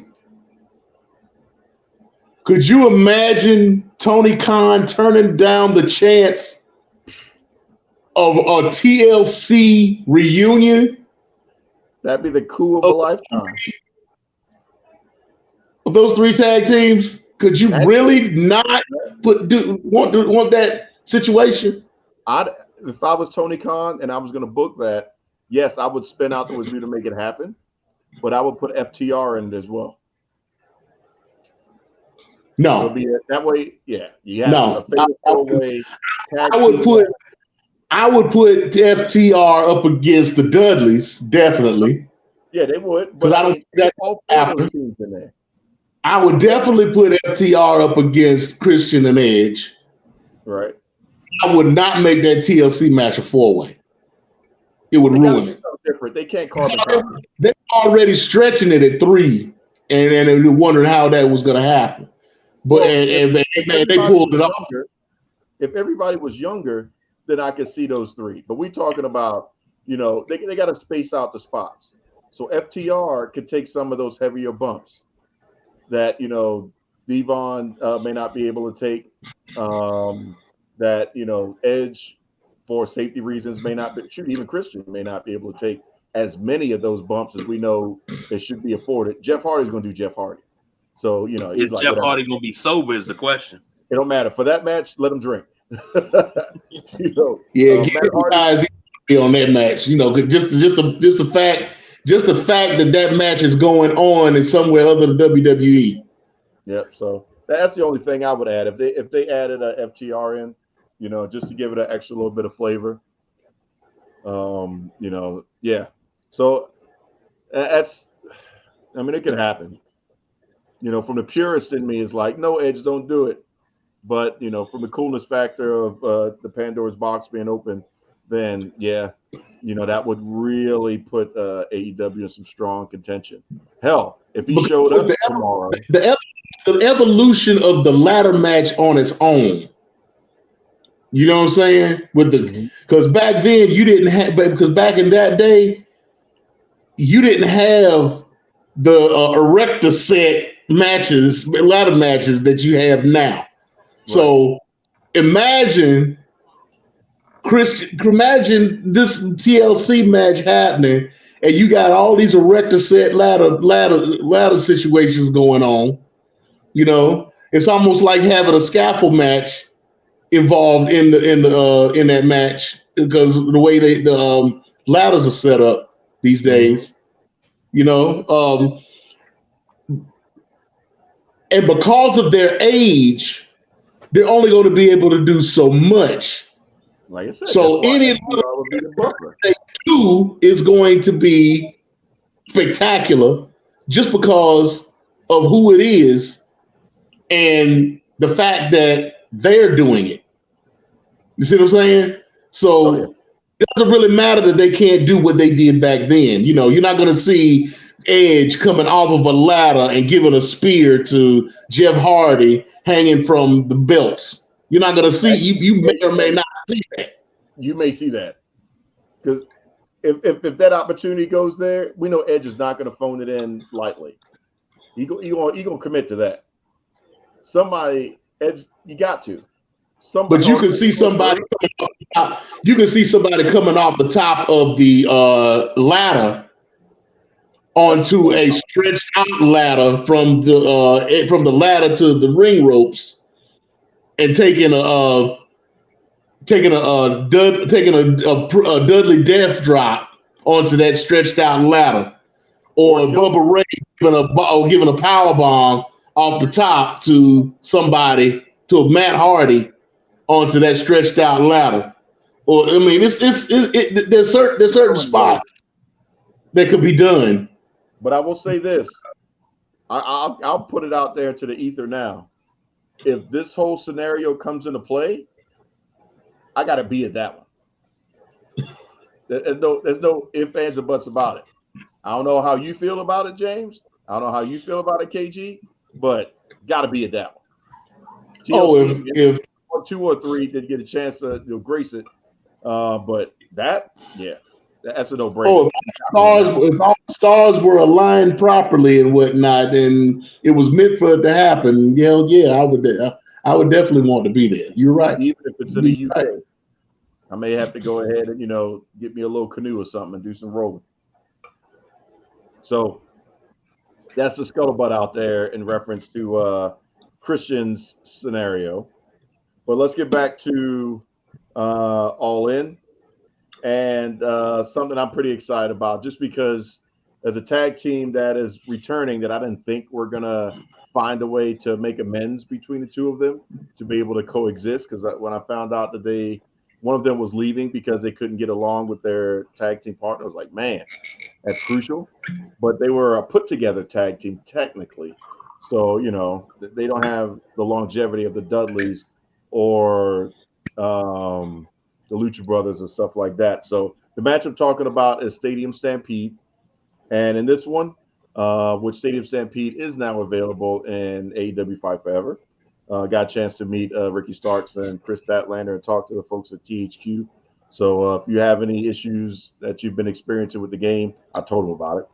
could you imagine Tony Khan turning down the chance of a TLC reunion? That'd be the coup of a lifetime. Of those three tag teams, could you really not want that situation? If I was Tony Khan and I was going to book that, yes, I would spin out the review to make it happen, but I would put FTR in it as well. No, it'll be that way. Yeah, you have no. I would put FTR up against the Dudleys, definitely. Yeah, they would. Because I don't think that's all four teams in there. I would definitely put FTR up against Christian and Edge. Right. I would not make that TLC match a 4-way. It would ruin it. Different. They can't carve it out. They're already stretching it at 3, and they're wondering how that was going to happen. But and they pulled it off. If everybody was younger, then I could see those 3. But we're talking about, they got to space out the spots. So FTR could take some of those heavier bumps that, Devon may not be able to take, that, Edge, for safety reasons, may not be, even Christian may not be able to take as many of those bumps as we know it should be afforded. Jeff Hardy's going to do Jeff Hardy. So, is Jeff Hardy going to be sober is the question. It don't matter. For that match, let him drink. Get guys on that match. Just the fact that match is going on in somewhere other than WWE. Yep. So that's the only thing I would add. If they added a FTR in, just to give it an extra little bit of flavor. Yeah. So that's, it can happen. From the purist in me is like, no, Edge, don't do it. But, from the coolness factor of the Pandora's box being open, then, yeah, that would really put AEW in some strong contention. Hell, if he showed up tomorrow. The evolution of the ladder match on its own. You know what I'm saying? Because back then you didn't have, because back in that day, you didn't have the erector set matches, ladder matches that you have now. Right. So imagine this TLC match happening, and you got all these erector set ladder situations going on. It's almost like having a scaffold match involved in that match because of the way the ladders are set up these days. And because of their age, they're only going to be able to do so much. Like I said, so any they do is going to be spectacular, just because of who it is and the fact that they're doing it. You see what I'm saying? So Oh, yeah. it doesn't really matter that they can't do what they did back then. You know, you're not going to see Edge coming off of a ladder and giving a spear to Jeff Hardy hanging from the belts. You're not going to see, you may or may not see that. You may see that because if that opportunity goes there, we know Edge is not going to phone it in lightly. He gonna commit to that. Somebody, Edge, you got to. Somebody, But you can see somebody coming off the top, you can see somebody coming off the top of the ladder onto a stretched out ladder from the ladder to the ring ropes and taking a Dudley Death Drop onto that stretched out ladder, or Bubba Ray giving a power bomb off the top to somebody, to Matt Hardy onto that stretched out ladder. Or I mean, there's certain spots that could be done. But I will say this: I'll put it out there to the ether now. If this whole scenario comes into play, I got to be at that one. There's no ifs, ands, or buts about it. I don't know how you feel about it, James. I don't know how you feel about it, KG, but got to be at that one. TLC, if 2 or 3 did get a chance to grace it, but that's a no-brainer. If all stars were aligned properly and whatnot, and it was meant for it to happen, I would definitely want to be there. You're right. Even if it's in the UK, I may have to go ahead and get me a little canoe or something and do some rowing. So that's the scuttlebutt out there in reference to Christian's scenario. But let's get back to All In, and something I'm pretty excited about, just because as a tag team that is returning, that I didn't think we're gonna find a way to make amends between the two of them to be able to coexist. Because when I found out that one of them was leaving because they couldn't get along with their tag team partner, I was like, man, that's crucial. But they were a put together tag team technically, so they don't have the longevity of the Dudleys or the Lucha Brothers and stuff like that. So the match I'm talking about is Stadium Stampede, and in this one, which Stadium Stampede is now available in AEW Fight Forever. Got a chance to meet Ricky Starks and Chris Statlander and talk to the folks at THQ. So if you have any issues that you've been experiencing with the game, I told them about it.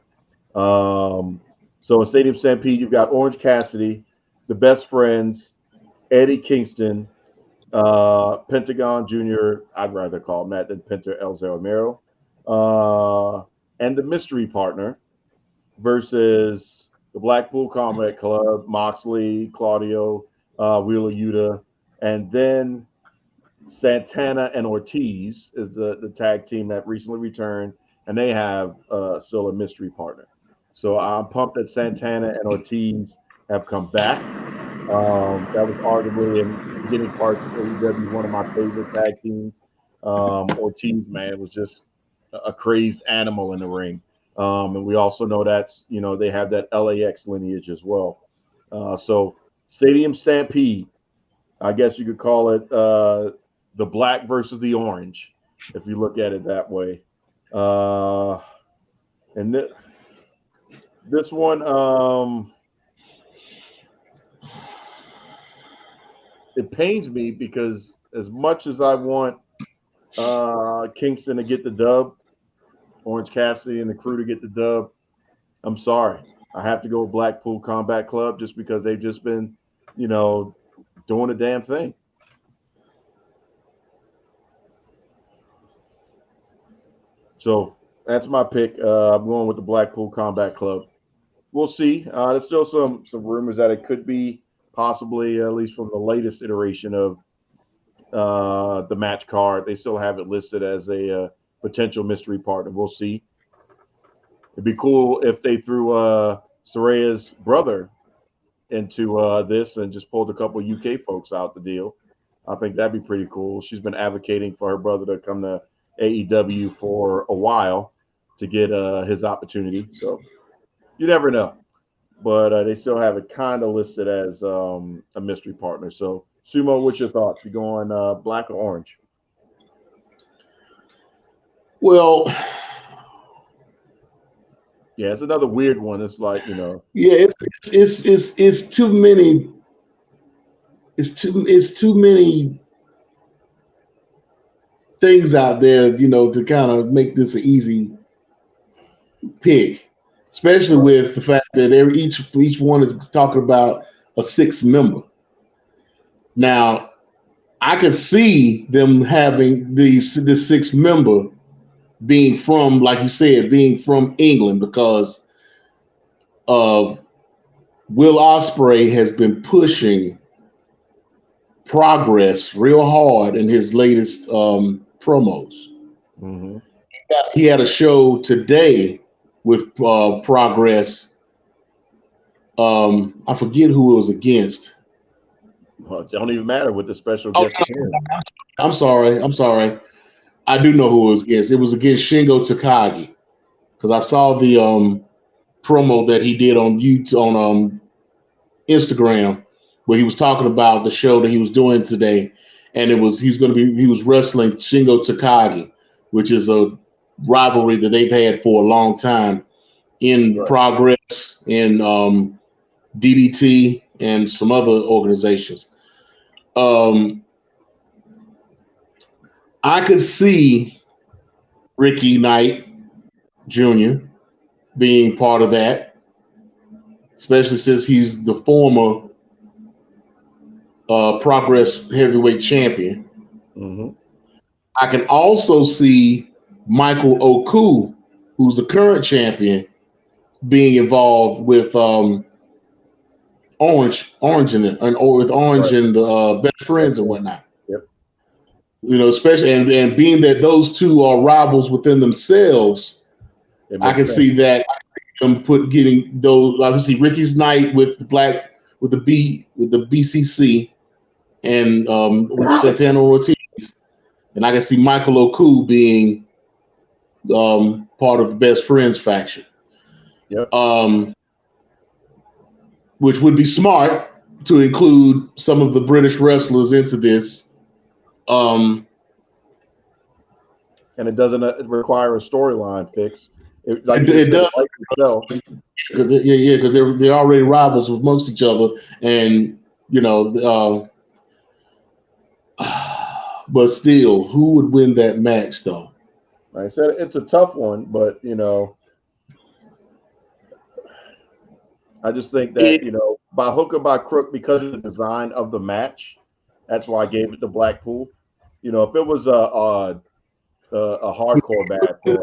So in Stadium Stampede, you've got Orange Cassidy, the Best Friends, Eddie Kingston, Pentagon Jr., I'd rather call him that than Penta El Zero and the Mystery Partner versus the Blackpool Combat Club, Moxley, Claudio, Wheeler Yuta, and then Santana and Ortiz is the tag team that recently returned, and they have still a mystery partner. So I'm pumped that Santana and Ortiz have come back. That was arguably in the beginning parts of AEW one of my favorite tag teams. Ortiz, man, was just a crazed animal in the ring. And we also know that's, they have that LAX lineage as well. So Stadium Stampede, I guess you could call it the black versus the orange, if you look at it that way. And this one, it pains me because as much as I want Kingston to get the dub, Orange Cassidy and the crew to get the dub, I'm sorry. I have to go with Blackpool Combat Club just because they've just been, doing a damn thing. So that's my pick. I'm going with the Blackpool Combat Club. We'll see. There's still some rumors that it could be possibly, at least from the latest iteration of the match card. They still have it listed as a potential mystery partner. We'll see. It'd be cool if they threw Soraya's brother into this and just pulled a couple of UK folks out the deal. I think that'd be pretty cool. She's been advocating for her brother to come to AEW for a while to get his opportunity. So you never know. but they still have it kind of listed as a mystery partner. So, Sumo, what's your thoughts? You going black or orange? Well, Yeah, it's another weird one. It's like yeah, it's too many. It's too many things out there, to kind of make this an easy pick, especially with the fact that each one is talking about a sixth member. Now, I could see them having this sixth member being from, like you said, being from England because Will Ospreay has been pushing Progress real hard in his latest promos. Mm-hmm. He had a show today with Progress. I forget who it was against. Well, it don't even matter with the special Oh, guest appearance. I'm sorry. I do know who it was against. It was against Shingo Takagi because I saw the promo that he did on YouTube on Instagram where he was talking about the show that he was doing today, and he was wrestling Shingo Takagi, which is a rivalry that they've had for a long time in Progress, in DDT, and some other organizations. I could see Ricky Knight Jr. being part of that, especially since he's the former Progress heavyweight champion. Mm-hmm. I can also see Michael Oku, who's the current champion, being involved with Orange in it, or with Orange and the Best Friends and whatnot. Yep. Especially and being that those two are rivals within themselves, I can see that getting those. Obviously, Ricky's Knight with the BCC and with Santana Ortiz, and I can see Michael Oku being part of the Best Friends faction. Yep. Which would be smart to include some of the British wrestlers into this. And it doesn't require a storyline fix. It does. Because they're already rivals amongst each other, and but still, who would win that match though? Like I said, it's a tough one, but I just think that by hook or by crook, because of the design of the match, that's why I gave it to Blackpool. If it was a hardcore match or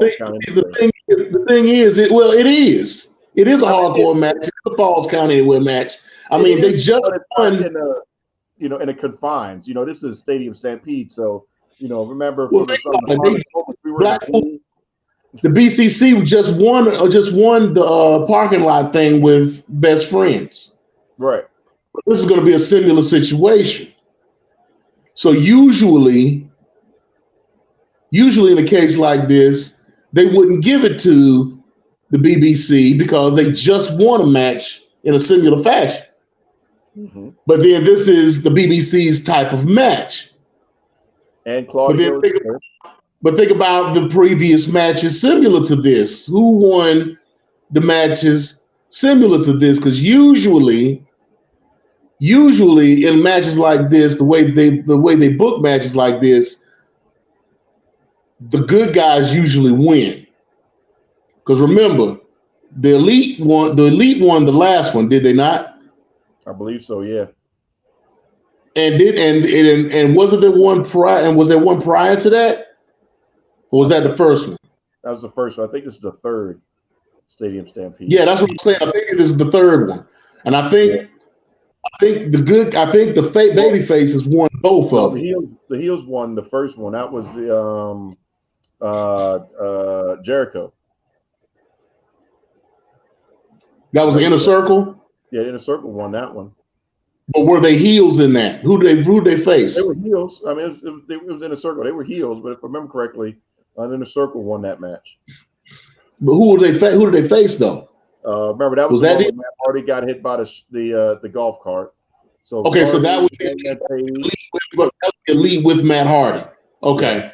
the thing is, it is a hardcore match. It's a Falls Count Anywhere match. I mean, they just won in a confines. This is Stadium Stampede, so remember the BCC just won the parking lot thing with Best Friends. Right. But this is going to be a similar situation. So usually in a case like this, they wouldn't give it to the BBC because they just won a match in a similar fashion. Mm-hmm. But then this is the BBC's type of match. And Claudio. But think about the previous matches similar to this. Who won the matches similar to this? Because usually in matches like this, the way they book matches like this, the good guys usually win. Because remember, the elite won the last one, did they not? I believe so, yeah. And wasn't there one prior? And was there one prior to that? Or was that the first one? That was the first one. I think this is the third Stadium Stampede. Yeah, that's what I'm saying. I think this is the third one, and I think the fake baby faces won both of them. The heels won the first one. That was the Jericho. That was the Inner Circle. Yeah, Inner Circle won that one. But were they heels in that? Who did they face? They were heels. I mean, it was Inner Circle. They were heels, but if I remember correctly, Inner Circle won that match. But who did they face though? Remember that was the one when Matt Hardy got hit by the golf cart. So okay, so that was Elite with Matt Hardy. Okay,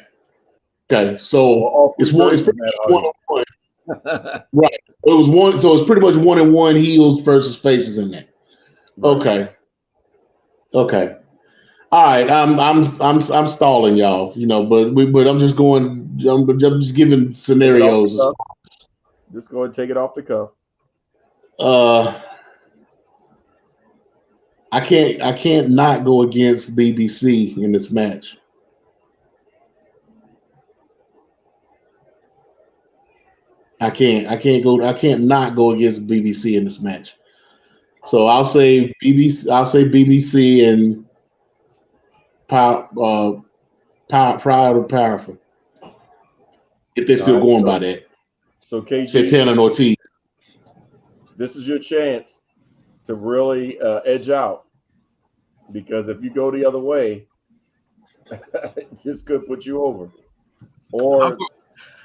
okay, so it's pretty much 1-1. Right, it was one. So it's pretty much 1-1 heels versus faces in that. Okay, okay. All right, I'm stalling y'all, but I'm just going. I'm just giving scenarios. Just go and take it off the cuff. I can't not go against BBC in this match. I can't not go against BBC in this match. So I'll say BBC and Proud or Powerful. If they're still going by that. So KG, Santana and Ortiz. This is your chance to really edge out, because if you go the other way, this could put you over. Or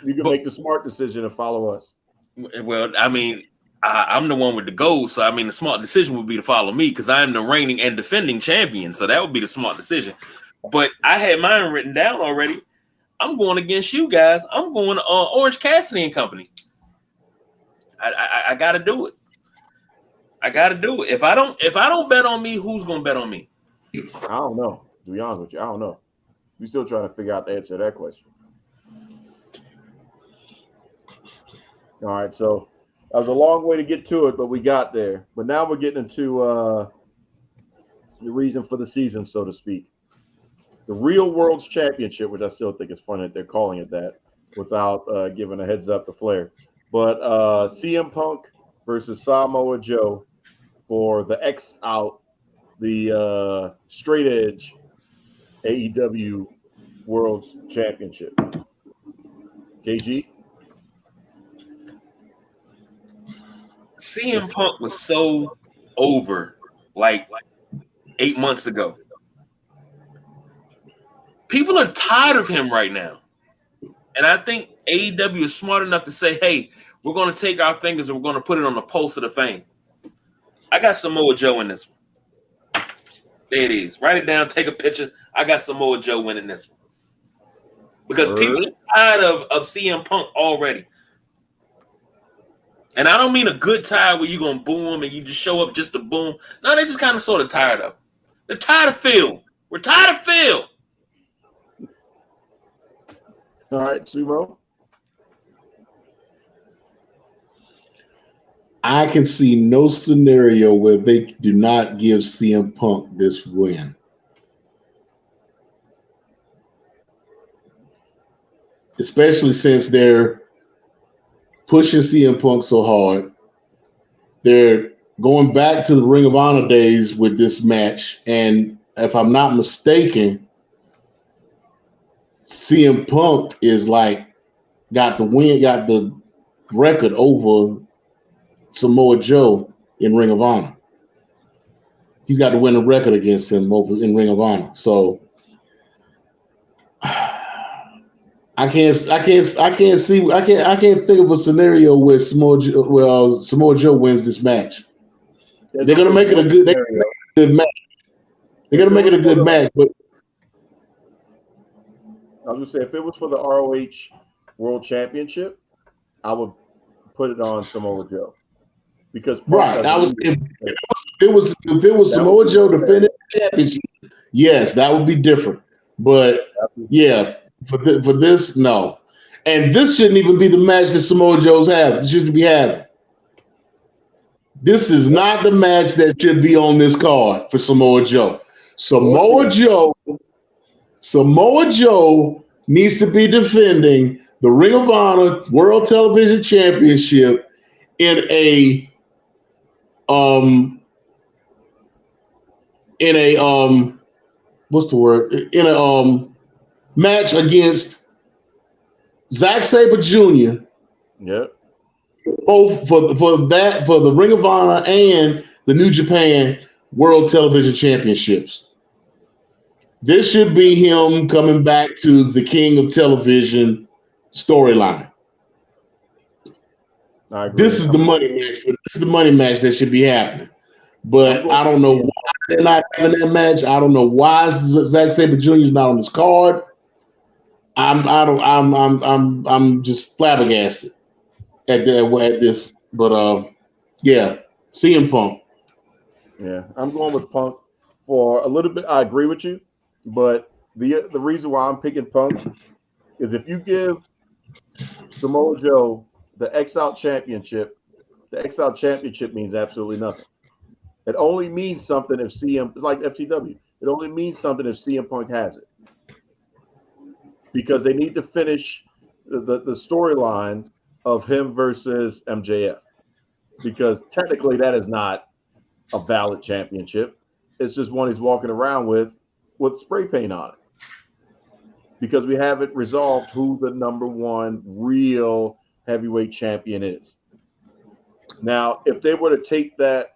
you can make the smart decision and follow us. Well, I mean, I'm the one with the gold, so I mean, the smart decision would be to follow me because I'm the reigning and defending champion. So that would be the smart decision. But I had mine written down already. I'm going against you guys. I'm going to Orange Cassidy and Company. I got to do it. I got to do it. If I don't bet on me, who's going to bet on me? I don't know. To be honest with you, I don't know. We're still trying to figure out the answer to that question. All right, so that was a long way to get to it, but we got there. But now we're getting into the reason for the season, so to speak. The Real World's Championship, which I still think is funny that they're calling it that without giving a heads up to Flair. But CM Punk versus Samoa Joe for the the Straight Edge AEW World's Championship. KG? CM Punk was so over like 8 months ago. People are tired of him right now. And I think AEW is smart enough to say, hey, we're going to take our fingers and we're going to put it on the pulse of the fame. I got Samoa Joe in this one. There it is. Write it down. Take a picture. I got Samoa Joe winning this one. Because people are tired of CM Punk already. And I don't mean a good tired where you're going to boom and you just show up just to boom. No, they're just kind of sort of tired of him. They're tired of Phil. We're tired of Phil. All right, Sumo. I can see no scenario where they do not give CM Punk this win. Especially since they're pushing CM Punk so hard. They're going back to the Ring of Honor days with this match. And if I'm not mistaken, CM Punk is got the record over Samoa Joe in Ring of Honor. He's got to win a record against him over in Ring of Honor. So I can't think of a scenario where Samoa Joe wins this match. They're gonna make it a good match. They're gonna make it a good match, but I was gonna say if it was for the ROH World Championship, I would put it on Samoa Joe. Because if it was Samoa Joe defending the championship, yes, that would be different. But yeah, for this, no. And this shouldn't even be the match that Samoa Joe's shouldn't be having. This is not the match that should be on this card for Samoa Joe. Samoa Joe needs to be defending the Ring of Honor World Television Championship in a match against Zack Sabre Jr. Yep. Both for the Ring of Honor and the New Japan World Television Championships. This should be him coming back to the King of Television storyline. I agree. This is the money match. This is the money match that should be happening. But I don't know why they're not having that match. I don't know why Zack Sabre Jr. is not on this card. I'm just flabbergasted at this. But yeah, CM Punk. Yeah, I'm going with Punk for a little bit. I agree with you, but the reason why I'm picking Punk is if you give Samoa Joe the X Out Championship, the X Out Championship means absolutely nothing. It only means something if CM, it's like FTW. It only means something if CM Punk has it, because they need to finish the storyline of him versus MJF, because technically that is not a valid championship. It's just one he's walking around with spray paint on it, because we haven't resolved who the number one real heavyweight champion is. Now, if they were to take that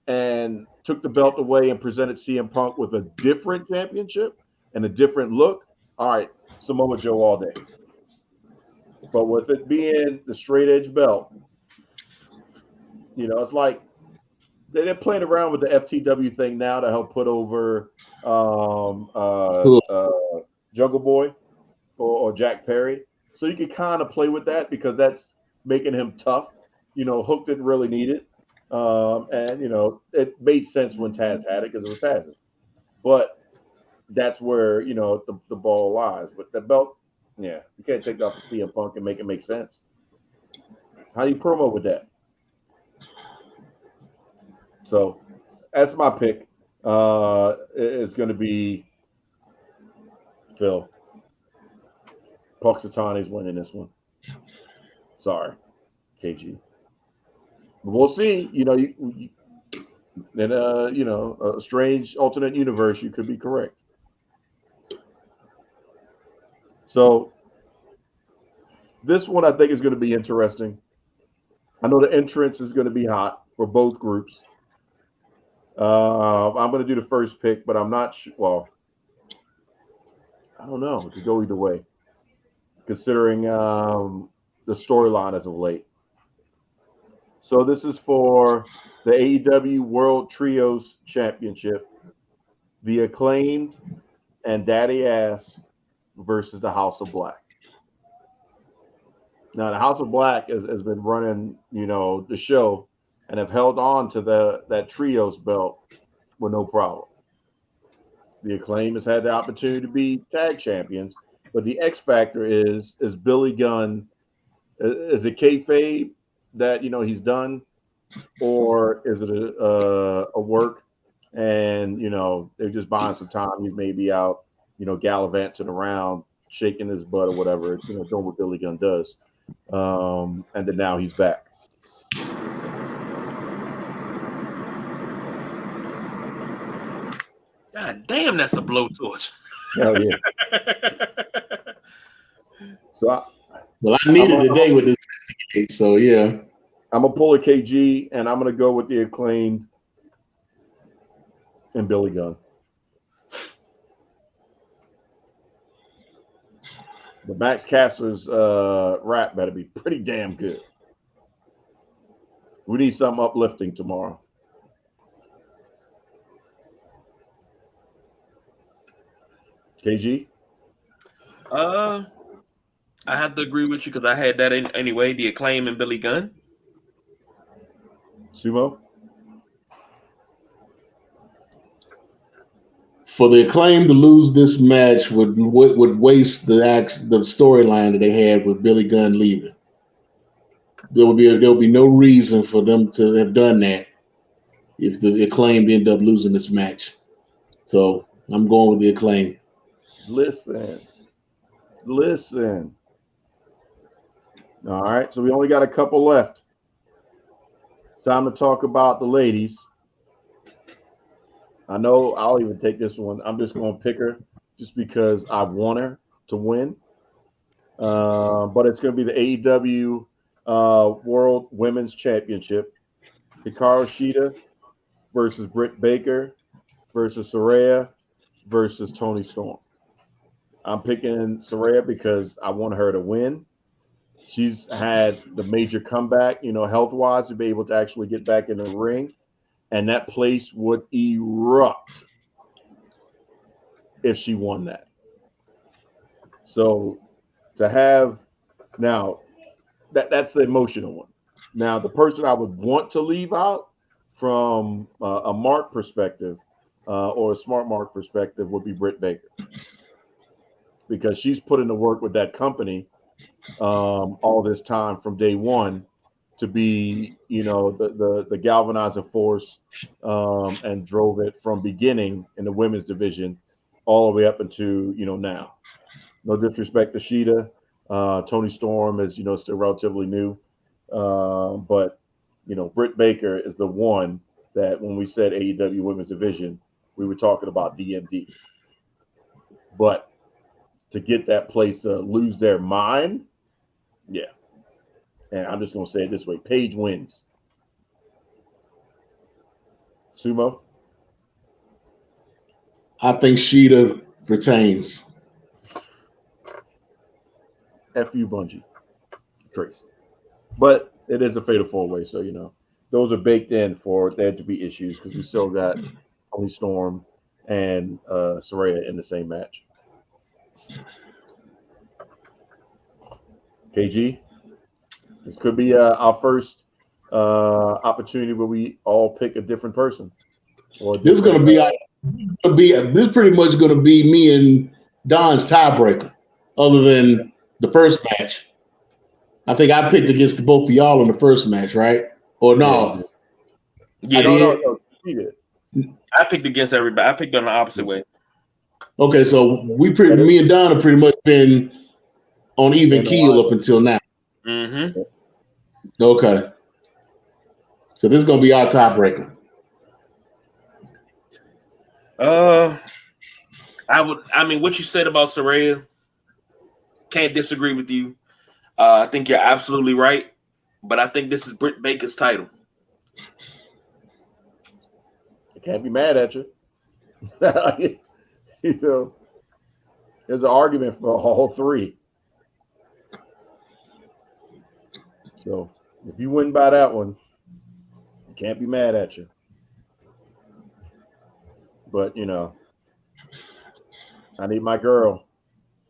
and took the belt away and presented CM Punk with a different championship and a different look, all right, Samoa Joe all day. But with it being the straight edge belt, it's like they're playing around with the FTW thing now to help put over Jungle Boy or Jack Perry. So you can kind of play with that because that's making him tough. Hook didn't really need it. And it made sense when Taz had it because it was Taz's. But that's where, the ball lies. But the belt, yeah, you can't take that off of CM Punk and make it make sense. How do you promo with that? So that's my pick. It's going to be Phil. Punxsutawney's winning this one. Sorry, KG. But we'll see. In a strange alternate universe, you could be correct. So this one I think is going to be interesting. I know the entrance is going to be hot for both groups. I'm going to do the first pick, but I'm not sure. Well, I don't know. It could go either way, considering the storyline as of late. So this is for the AEW World Trios Championship. The Acclaimed and Daddy Ass versus the House of Black. Now, the House of Black has been running, the show and have held on to that Trios belt with no problem. The Acclaim has had the opportunity to be tag champions, but the X factor is Billy Gunn. Is it kayfabe that he's done, or is it a work? And they're just buying some time. He may be out, gallivanting around, shaking his butt or whatever, doing what Billy Gunn does. And then now he's back. God damn, that's a blowtorch. Hell yeah. So I needed a day with this case, so yeah. I'm gonna pull a KG and I'm gonna go with the Acclaimed and Billy Gunn. The Max Caster's rap better be pretty damn good. We need something uplifting tomorrow. KG? I have to agree with you because I had that anyway. The Acclaim and Billy Gunn. Sumo? For the Acclaim to lose this match would waste the storyline that they had with Billy Gunn leaving. There'll be no reason for them to have done that if the Acclaim end up losing this match. So I'm going with the Acclaim. Listen. All right, so we only got a couple left. It's time to talk about the ladies. I know I'll even take this one. I'm just going to pick her just because I want her to win. But it's going to be the AEW World Women's Championship. Hikaru Shida versus Britt Baker versus Saraya versus Toni Storm. I'm picking Saraya because I want her to win. She's had the major comeback, health-wise, to be able to actually get back in the ring, and that place would erupt if she won that. So to have now that's the emotional one. Now the person I would want to leave out from a Mark perspective or a smart Mark perspective would be Britt Baker, because she's put in the work with that company all this time from day one to be, the galvanizing force, and drove it from beginning in the women's division all the way up into, now. No disrespect to Sheeta. Tony Storm is, still relatively new. But, Britt Baker is the one that when we said AEW women's division, we were talking about DMD. But to get that place to lose their mind, yeah. And I'm just going to say it this way. Paige wins. Sumo? I think Sheeta retains. F you, Bungie. Trace. But it is a fatal four-way, so, those are baked in for there to be issues because we still got Tony Storm and Saraya in the same match. KG? This could be our first opportunity where we all pick a different person. This is going to be this pretty much going to be me and Don's tiebreaker, other than the first match. I think I picked against both of y'all in the first match, right? Or no? Yeah, no. She did. I picked against everybody. I picked on the opposite way. Okay, so me and Don have pretty much been on even keel up until now. Mm-hmm. Okay. So this is going to be our tiebreaker. What you said about Saraya, can't disagree with you. I think you're absolutely right, but I think this is Britt Baker's title. I can't be mad at you. There's an argument for all three. So if you win by that one, I can't be mad at you. But, I need my girl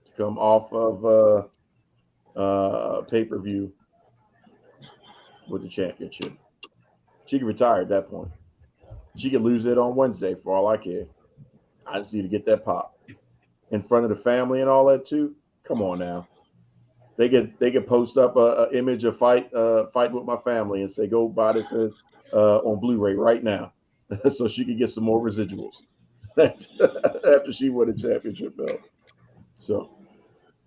to come off of pay-per-view with the championship. She can retire at that point. She can lose it on Wednesday for all I care. I just need to get that pop in front of the family and all that too. Come on now. They can post up a image of fight with my family and say go buy this on Blu-ray right now, so she can get some more residuals after she won a championship belt. So,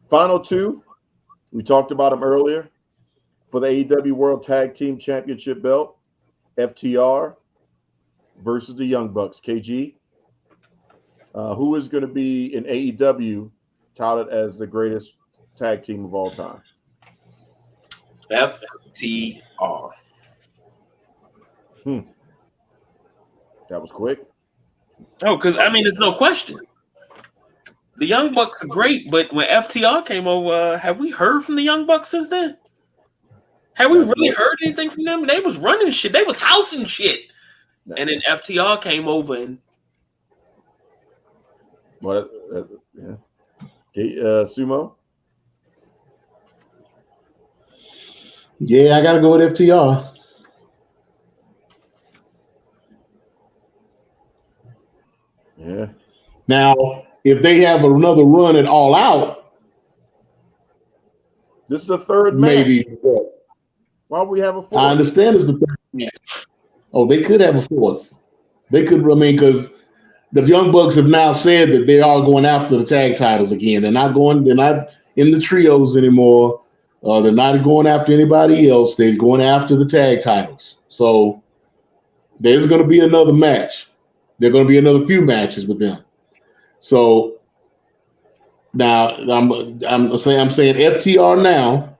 final two, we talked about them earlier for the AEW World Tag Team Championship belt, FTR versus the Young Bucks. KG, who is going to be in AEW touted as the greatest tag team of all time? FTR. That was quick. Oh, because there's no question. The Young Bucks are great, but when FTR came over, have we heard from the Young Bucks since then? Have we really heard anything from them? They was running shit. They was housing shit. And then FTR came over and. What? Yeah. Okay, Sumo. Yeah, I got to go with FTR. Yeah. Now, if they have another run at All Out, this is the third maybe. Match. Why would we have a fourth? I understand it's the third match. Oh, they could have a fourth. They could, because the Young Bucks have now said that they are going after the tag titles again. They're not in the trios anymore. They're not going after anybody else. They're going after the tag titles. So there's going to be another match. There are going to be another few matches with them. So now I'm saying FTR now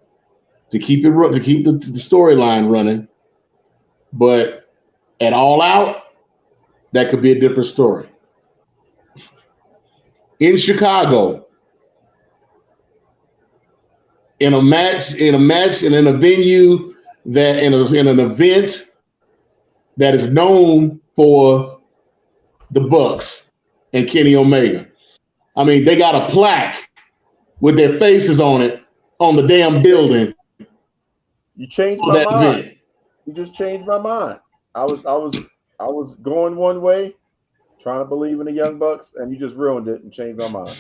to keep the storyline running, but at All Out, that could be a different story. In Chicago, in a match, and in a venue that in an event that is known for the Bucks and Kenny Omega. I mean, they got a plaque with their faces on it on the damn building. You changed my mind. You just changed my mind. I was going one way, trying to believe in the Young Bucks, and you just ruined it and changed my mind.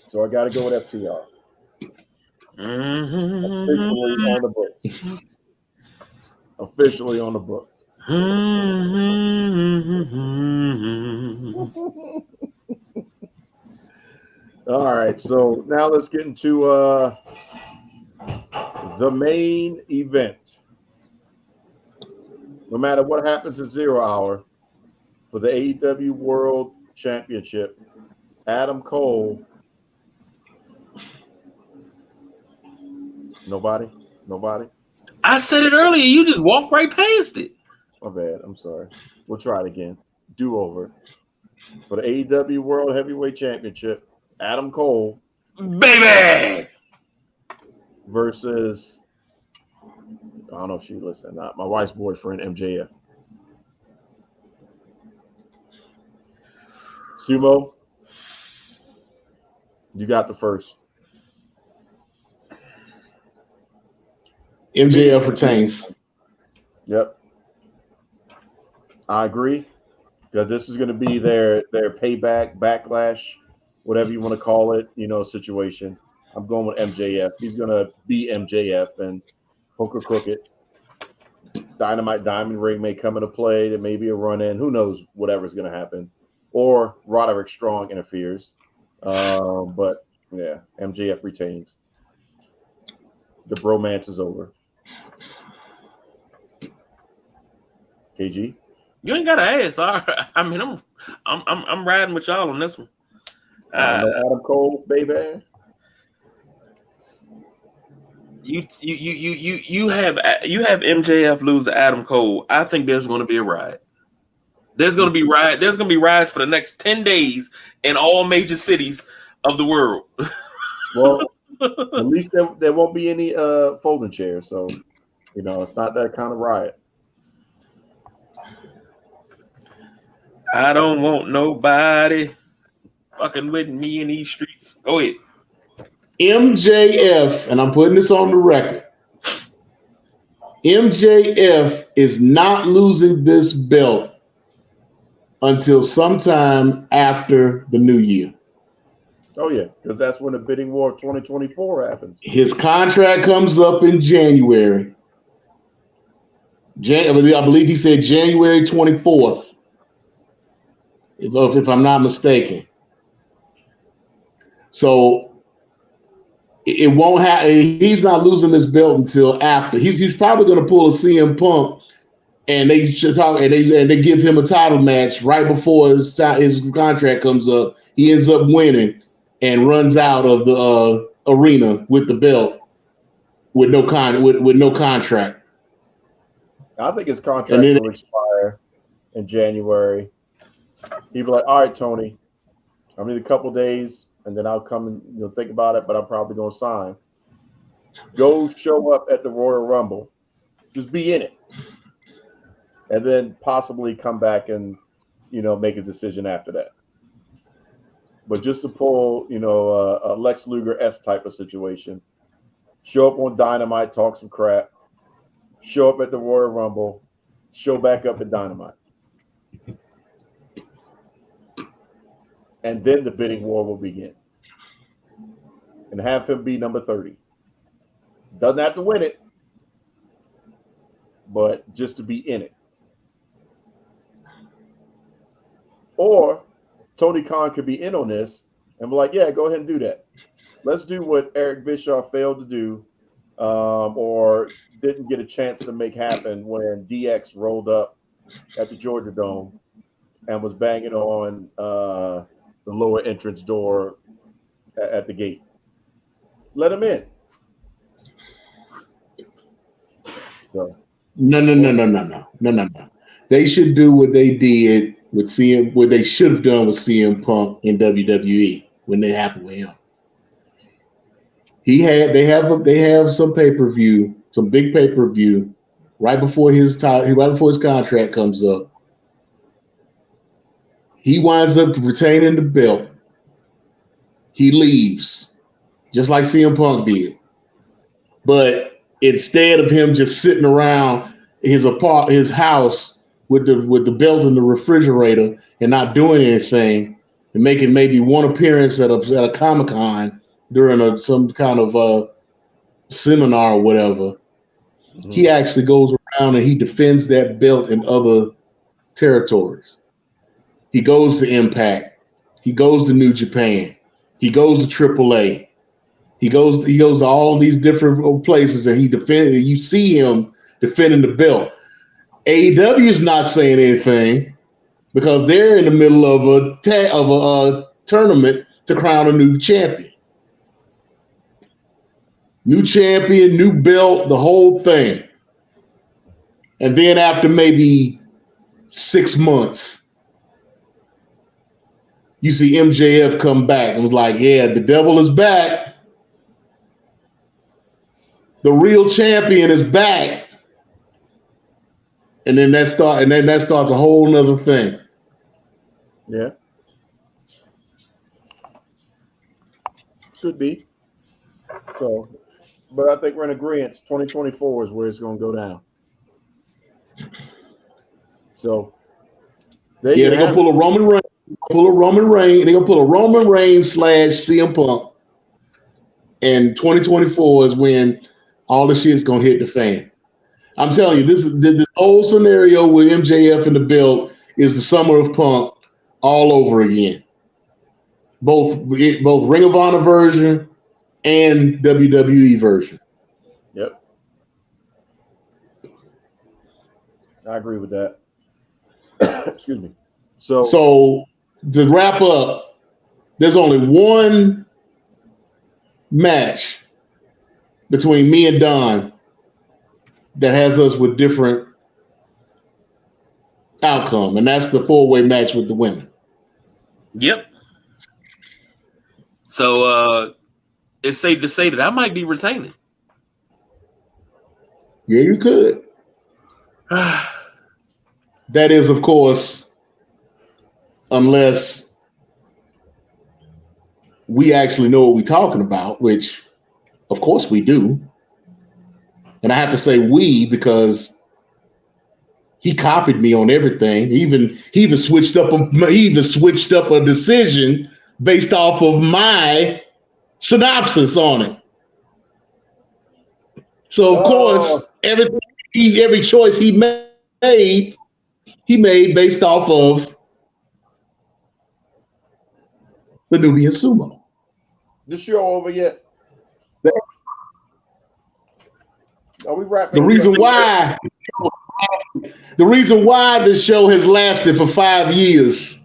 So I got to go with FTR. Officially on the books. Officially on the books. All right, so now let's get into the main event. No matter what happens at 0 Hour for the AEW World Championship, Adam Cole. Nobody? I said it earlier. You just walked right past it. My bad. I'm sorry. We'll try it again. Do over. For the AEW World Heavyweight Championship, Adam Cole. Baby! Versus, I don't know if she listened or not, my wife's boyfriend, MJF. Sumo, you got the first. MJF retains. Yep. I agree. Because this is going to be their payback, backlash, whatever you want to call it, situation. I'm going with MJF. He's going to be MJF and hook or crook it. Dynamite Diamond Ring may come into play. There may be a run-in. Who knows whatever's going to happen. Or Roderick Strong interferes. But, yeah, MJF retains. The bromance is over. KG? You ain't gotta ask. I mean, I'm riding with y'all on this one. No Adam Cole, baby. You have MJF lose to Adam Cole. I think there's going to be a riot. There's going to be riots for the next 10 days in all major cities of the world. Well, at least there won't be any folding chairs, so it's not that kind of riot. I don't want nobody fucking with me in these streets. Go ahead. MJF, and I'm putting this on the record. MJF is not losing this belt until sometime after the new year. Oh, yeah, because that's when the bidding war of 2024 happens. His contract comes up in January. I believe he said January 24th. If I'm not mistaken. So it won't happen. He's not losing this belt until after. He's probably going to pull a CM Punk, and they should talk, and they give him a title match right before his contract comes up. He ends up winning and runs out of the arena with the belt with no contract. I think his contract will expire in January. He'd be like, all right, Tony, I need a couple days, and then I'll come and think about it, but I'm probably going to sign. Go show up at the Royal Rumble. Just be in it. And then possibly come back and, make a decision after that. But just to pull, a Lex Luger-esque type of situation, show up on Dynamite, talk some crap, show up at the Royal Rumble, show back up at Dynamite. And then the bidding war will begin. And have him be number 30. Doesn't have to win it, but just to be in it. Or Tony Khan could be in on this and be like, yeah, go ahead and do that. Let's do what Eric Bischoff failed to do or didn't get a chance to make happen when DX rolled up at the Georgia Dome and was banging on the lower entrance door at the gate. Let him in. So. No. They should do what they did with what they should have done with CM Punk in WWE when they happened with him. They have some pay-per-view, some big pay-per-view right before his contract comes up. He winds up retaining the belt. He leaves, just like CM Punk did. But instead of him just sitting around his house with the belt in the refrigerator and not doing anything, and making maybe one appearance at a Comic-Con during some kind of seminar or whatever, he actually goes around and he defends that belt in other territories. He goes to Impact. He goes to New Japan. He goes to AAA. He goes to all these different places, and you see him defending the belt. AEW is not saying anything because they're in the middle of a tournament to crown a new champion. New champion, new belt, the whole thing. And then after maybe 6 months, you see MJF come back and was like, yeah, the devil is back. The real champion is back. And then that starts a whole nother thing. Yeah. Could be. So, but I think we're in agreement. 2024 is where it's going to go down. So, they're gonna pull a Roman Reigns. They're gonna pull a Roman Reigns / CM Punk. And 2024 is when all the shit's gonna hit the fan. I'm telling you, this whole scenario with MJF and the belt is the summer of Punk all over again. Both Ring of Honor version and WWE version. Yep. I agree with that. Excuse me. So to wrap up, there's only one match between me and Don that has us with different outcome, and that's the 4-way match with the women. Yep. So it's safe to say that I might be retaining. Yeah, you could. That is, of course, unless we actually know what we're talking about, which, of course, we do. And I have to say we because he copied me on everything. He even switched up a decision based off of my synopsis on it. So of course, every choice he made based off of the Nubian Sumo. This show over yet? Are we wrapping? The reason why this show has lasted for 5 years,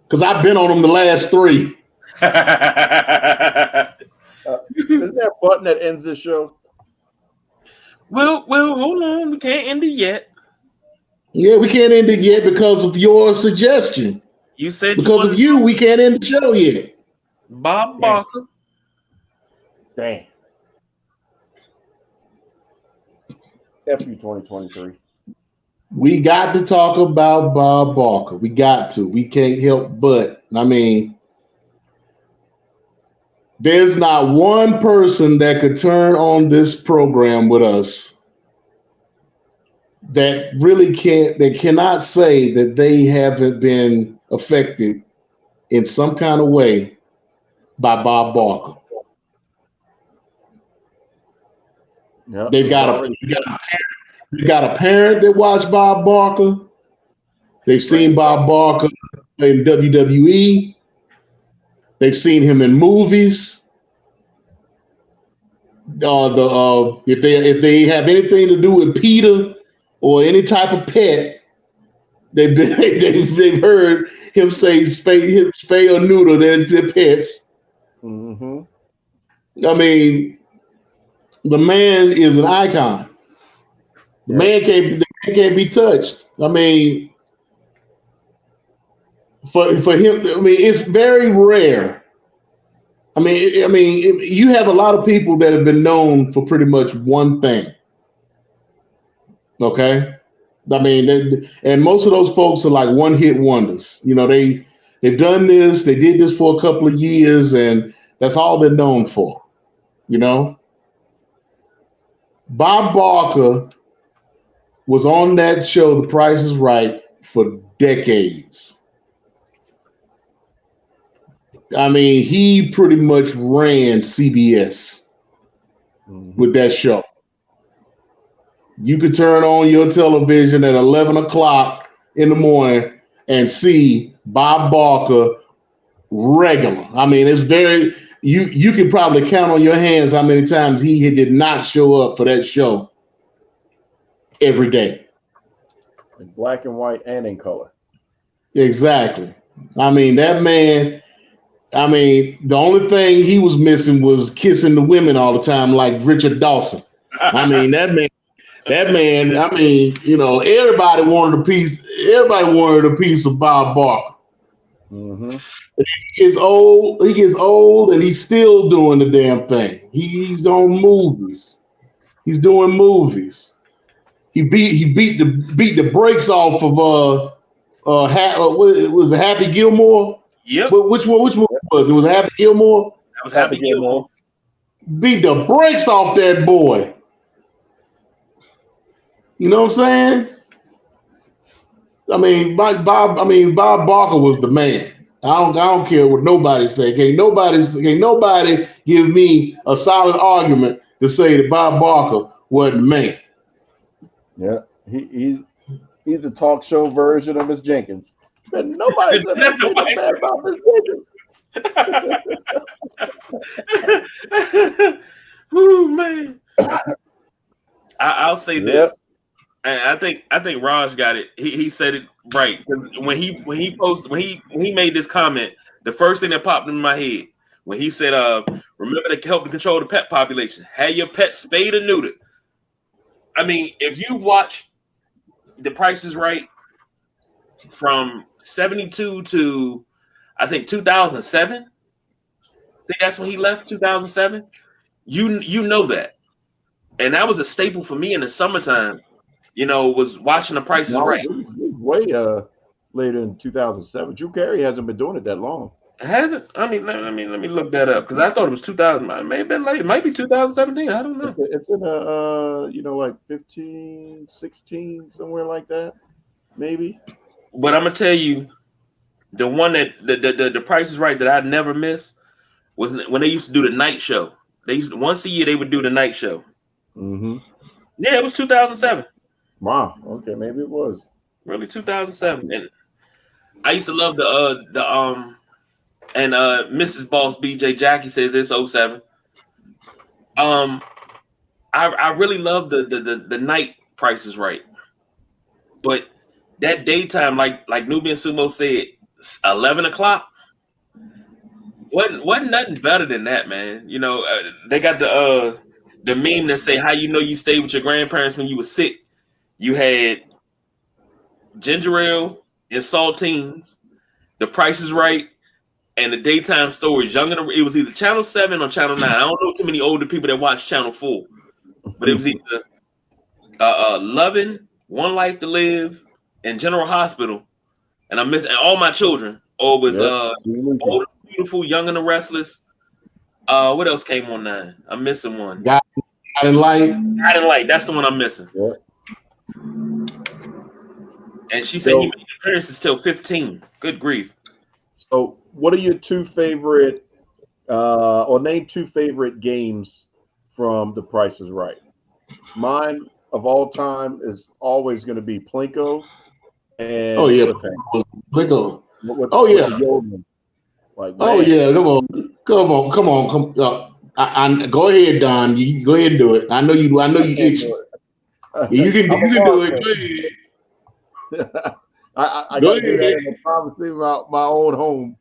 because I've been on them the last 3. Isn't there a button that ends this show? Well, hold on. We can't end it yet. Yeah, we can't end it yet because of your suggestion. You said because of you, we can't end the show yet. Bob Barker. Dang. F you 2023. We got to talk about Bob Barker. We got to. We can't help but. I mean, there's not one person that could turn on this program with us that cannot say that they haven't been affected in some kind of way by Bob Barker. Yep. They've got a parent that watched Bob Barker. They've seen Bob Barker in WWE. They've seen him in movies. If they have anything to do with PETA or any type of pet, they've heard him say spay or neuter their pets. Mm-hmm. I mean, the man is an icon. The man can't be touched. I mean, for him, I mean, it's very rare. I mean, you have a lot of people that have been known for pretty much one thing. Okay, I mean, and most of those folks are like one-hit wonders. You know, they've done this, they did this for a couple of years, and that's all they're known for. You know, Bob Barker was on that show, The Price is Right, for decades. I mean, he pretty much ran CBS with that show. You could turn on your television at 11 o'clock in the morning and see Bob Barker regular. I mean, it's very, you could probably count on your hands how many times he did not show up for that show every day. In black and white and in color. Exactly. I mean, that man, the only thing he was missing was kissing the women all the time like Richard Dawson. I mean, that man, you know, everybody wanted a piece of Bob Barker. Mm-hmm. He gets old, and he's still doing the damn thing. He's on movies. He's doing movies. He beat the brakes off of what was it, Happy Gilmore? Yep. Which one was it? Was it Happy Gilmore? That was Happy Gilmore. Beat the brakes off that boy. You know what I'm saying? I mean, Bob Barker was the man. I don't care what nobody say. Can't nobody give me a solid argument to say that Bob Barker wasn't the man. Yeah, he's a talk show version of Miss Jenkins. But nobody's ever bad about Miss Jenkins. Ooh, man. I'll say this. And I think Raj got it. He said it right, because when he made this comment, the first thing that popped in my head when he said, "Remember to help to control the pet population. Have your pet spayed or neutered." I mean, if you watch The Price is Right from 72 to I think 2007, I think that's when he left. 2007. You know that, and that was a staple for me in the summertime. You know, was watching The Price is Right. It was way later in 2007. Drew Carey hasn't been doing it that long. Has it? I mean, let me look that up, because I thought it was 2000. It may have been late. It might be 2017. I don't know. It's in like 15, 16, somewhere like that, maybe. But I'm gonna tell you, the one that the Price is Right that I'd never miss was when they used to do the night show. They used to, once a year they would do the night show. Mm-hmm. Yeah, it was 2007. Wow. Okay, maybe it was really 2007. And I used to love and Mrs. Boss BJ Jackie says it's 07. I really love the night Price is Right, but that daytime, like Nubian Sumo said, 11 o'clock wasn't nothing better than that, man. You know, they got the meme that say how you know you stayed with your grandparents when you were sick. You had ginger ale and saltines, The Price is Right, and the daytime stories. It was either Channel 7 or Channel 9. I don't know too many older people that watch Channel 4, but it was either Loving, One Life to Live, and General Hospital. And I'm missing All My Children. Or it was Old and Beautiful, Young and the Restless. What else came on 9? I'm missing one. God in Light. God in Light. That's the one I'm missing. Yeah. And she said he made appearances till 15. Good grief. So, what are your two favorite, or name two favorite games from The Price is Right? Mine of all time is always going to be Plinko. And Plinko. Come on. Go ahead, Don. You go ahead and do it. I know you itch. You can do it. Go ahead. I got to do that in the privacy of my own home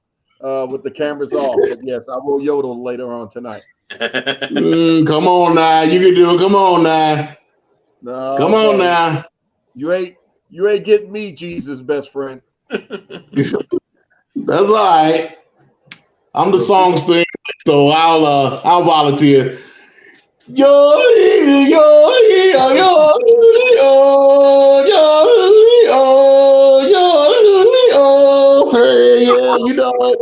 with the cameras off. But yes, I will yodel later on tonight. Come on now, you can do it. Come on now. No, come on now. You ain't getting me, Jesus' best friend. That's all right. I'm the songster. So I'll volunteer. Yo, hey, yeah, you know it. You know it.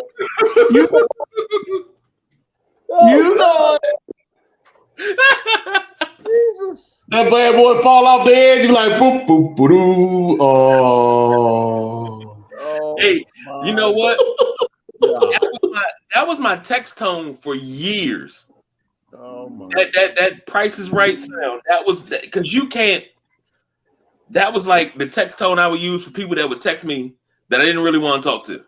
Jesus. That bad boy fall off the edge, you like boop boop boop doo. Oh. Hey, you know what? God. That was my text tone for years. Oh my. That Price is Right sound. That was because you can't. That was like the text tone I would use for people that would text me that I didn't really want to talk to.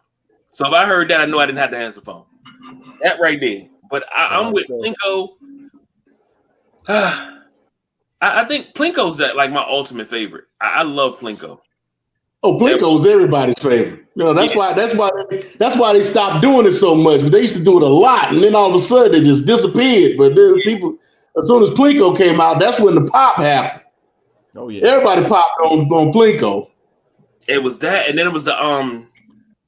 So if I heard that, I knew I didn't have to answer the phone. That right there. But I'm with Plinko. I think Plinko's like my ultimate favorite. I love Plinko. Oh, Plinko's everybody's favorite. You know, that's why they stopped doing it so much. They used to do it a lot, and then all of a sudden it just disappeared. But then people, as soon as Plinko came out, that's when the pop happened. Oh yeah. Everybody popped on Plinko. It was that, and then it was the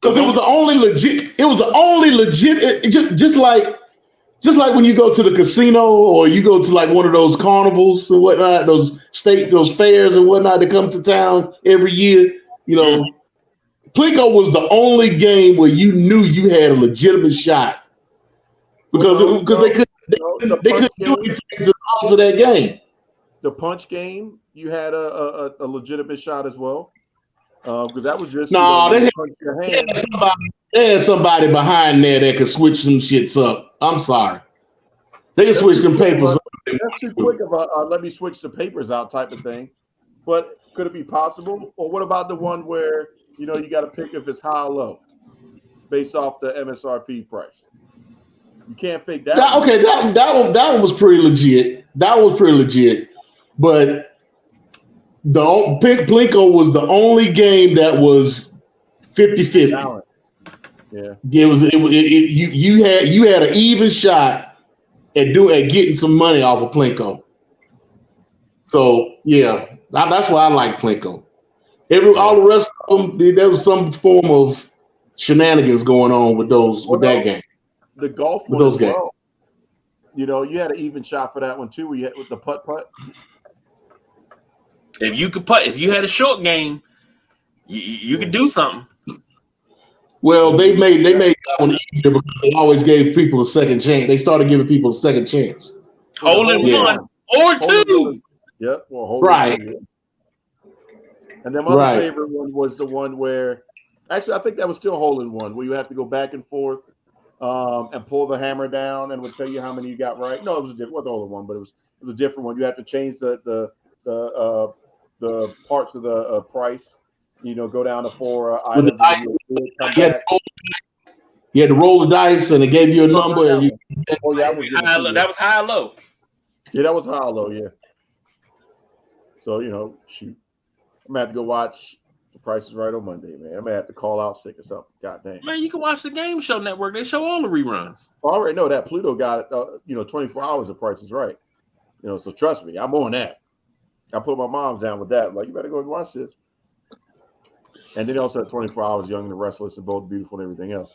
because it was the only legit. It was the only legit. Just like when you go to the casino or you go to like one of those carnivals and whatnot, those fairs and whatnot that come to town every year. You know, Plinko was the only game where you knew you had a legitimate shot because they couldn't do anything to alter that game. The punch game, you had a legitimate shot as well. Because that was just they had somebody behind there that could switch some shits up. I'm sorry. They can switch some papers up. That's too quick of a let me switch the papers out type of thing. But could it be possible? Or what about the one where, you know, you got to pick if it's high or low based off the MSRP price? You can't fake that. That one was pretty legit. But Plinko was the only game that was 50-50. Yeah. You had an even shot at getting some money off of Plinko. So yeah, that's why I like Plinko. All the rest of them, there was some form of shenanigans going on with that game. The golf with those games. Well. You know, you had an even shot for that one too. Where you had with the putt. If you could putt, if you had a short game, you could do something. Well, they made that one easier because they always gave people a second chance. They started giving people a second chance. Hole in one or two. Yep. Well, right. And then my other favorite one was the one where, actually, I think that was still hole in one, where you have to go back and forth and pull the hammer down, and it would tell you how many you got right. No, it was a different, hole in one, but it was a different one. You have to change the parts of the price. You know, go down to 4 items. You had to roll the dice, and it gave you a number. And that was high or low. Yeah, that was high or low. Yeah. So I'm gonna have to go watch The Price is Right on Monday, man. I'm gonna have to call out sick or something. God dang. Man, you can watch the Game Show Network. They show all the reruns. I already know that Pluto got 24 hours of Price is Right. So trust me, I'm on that. I put my mom down with that. Like, you better go and watch this. And then also had 24 Hours, Young and the Restless, and Bold, Beautiful, and everything else.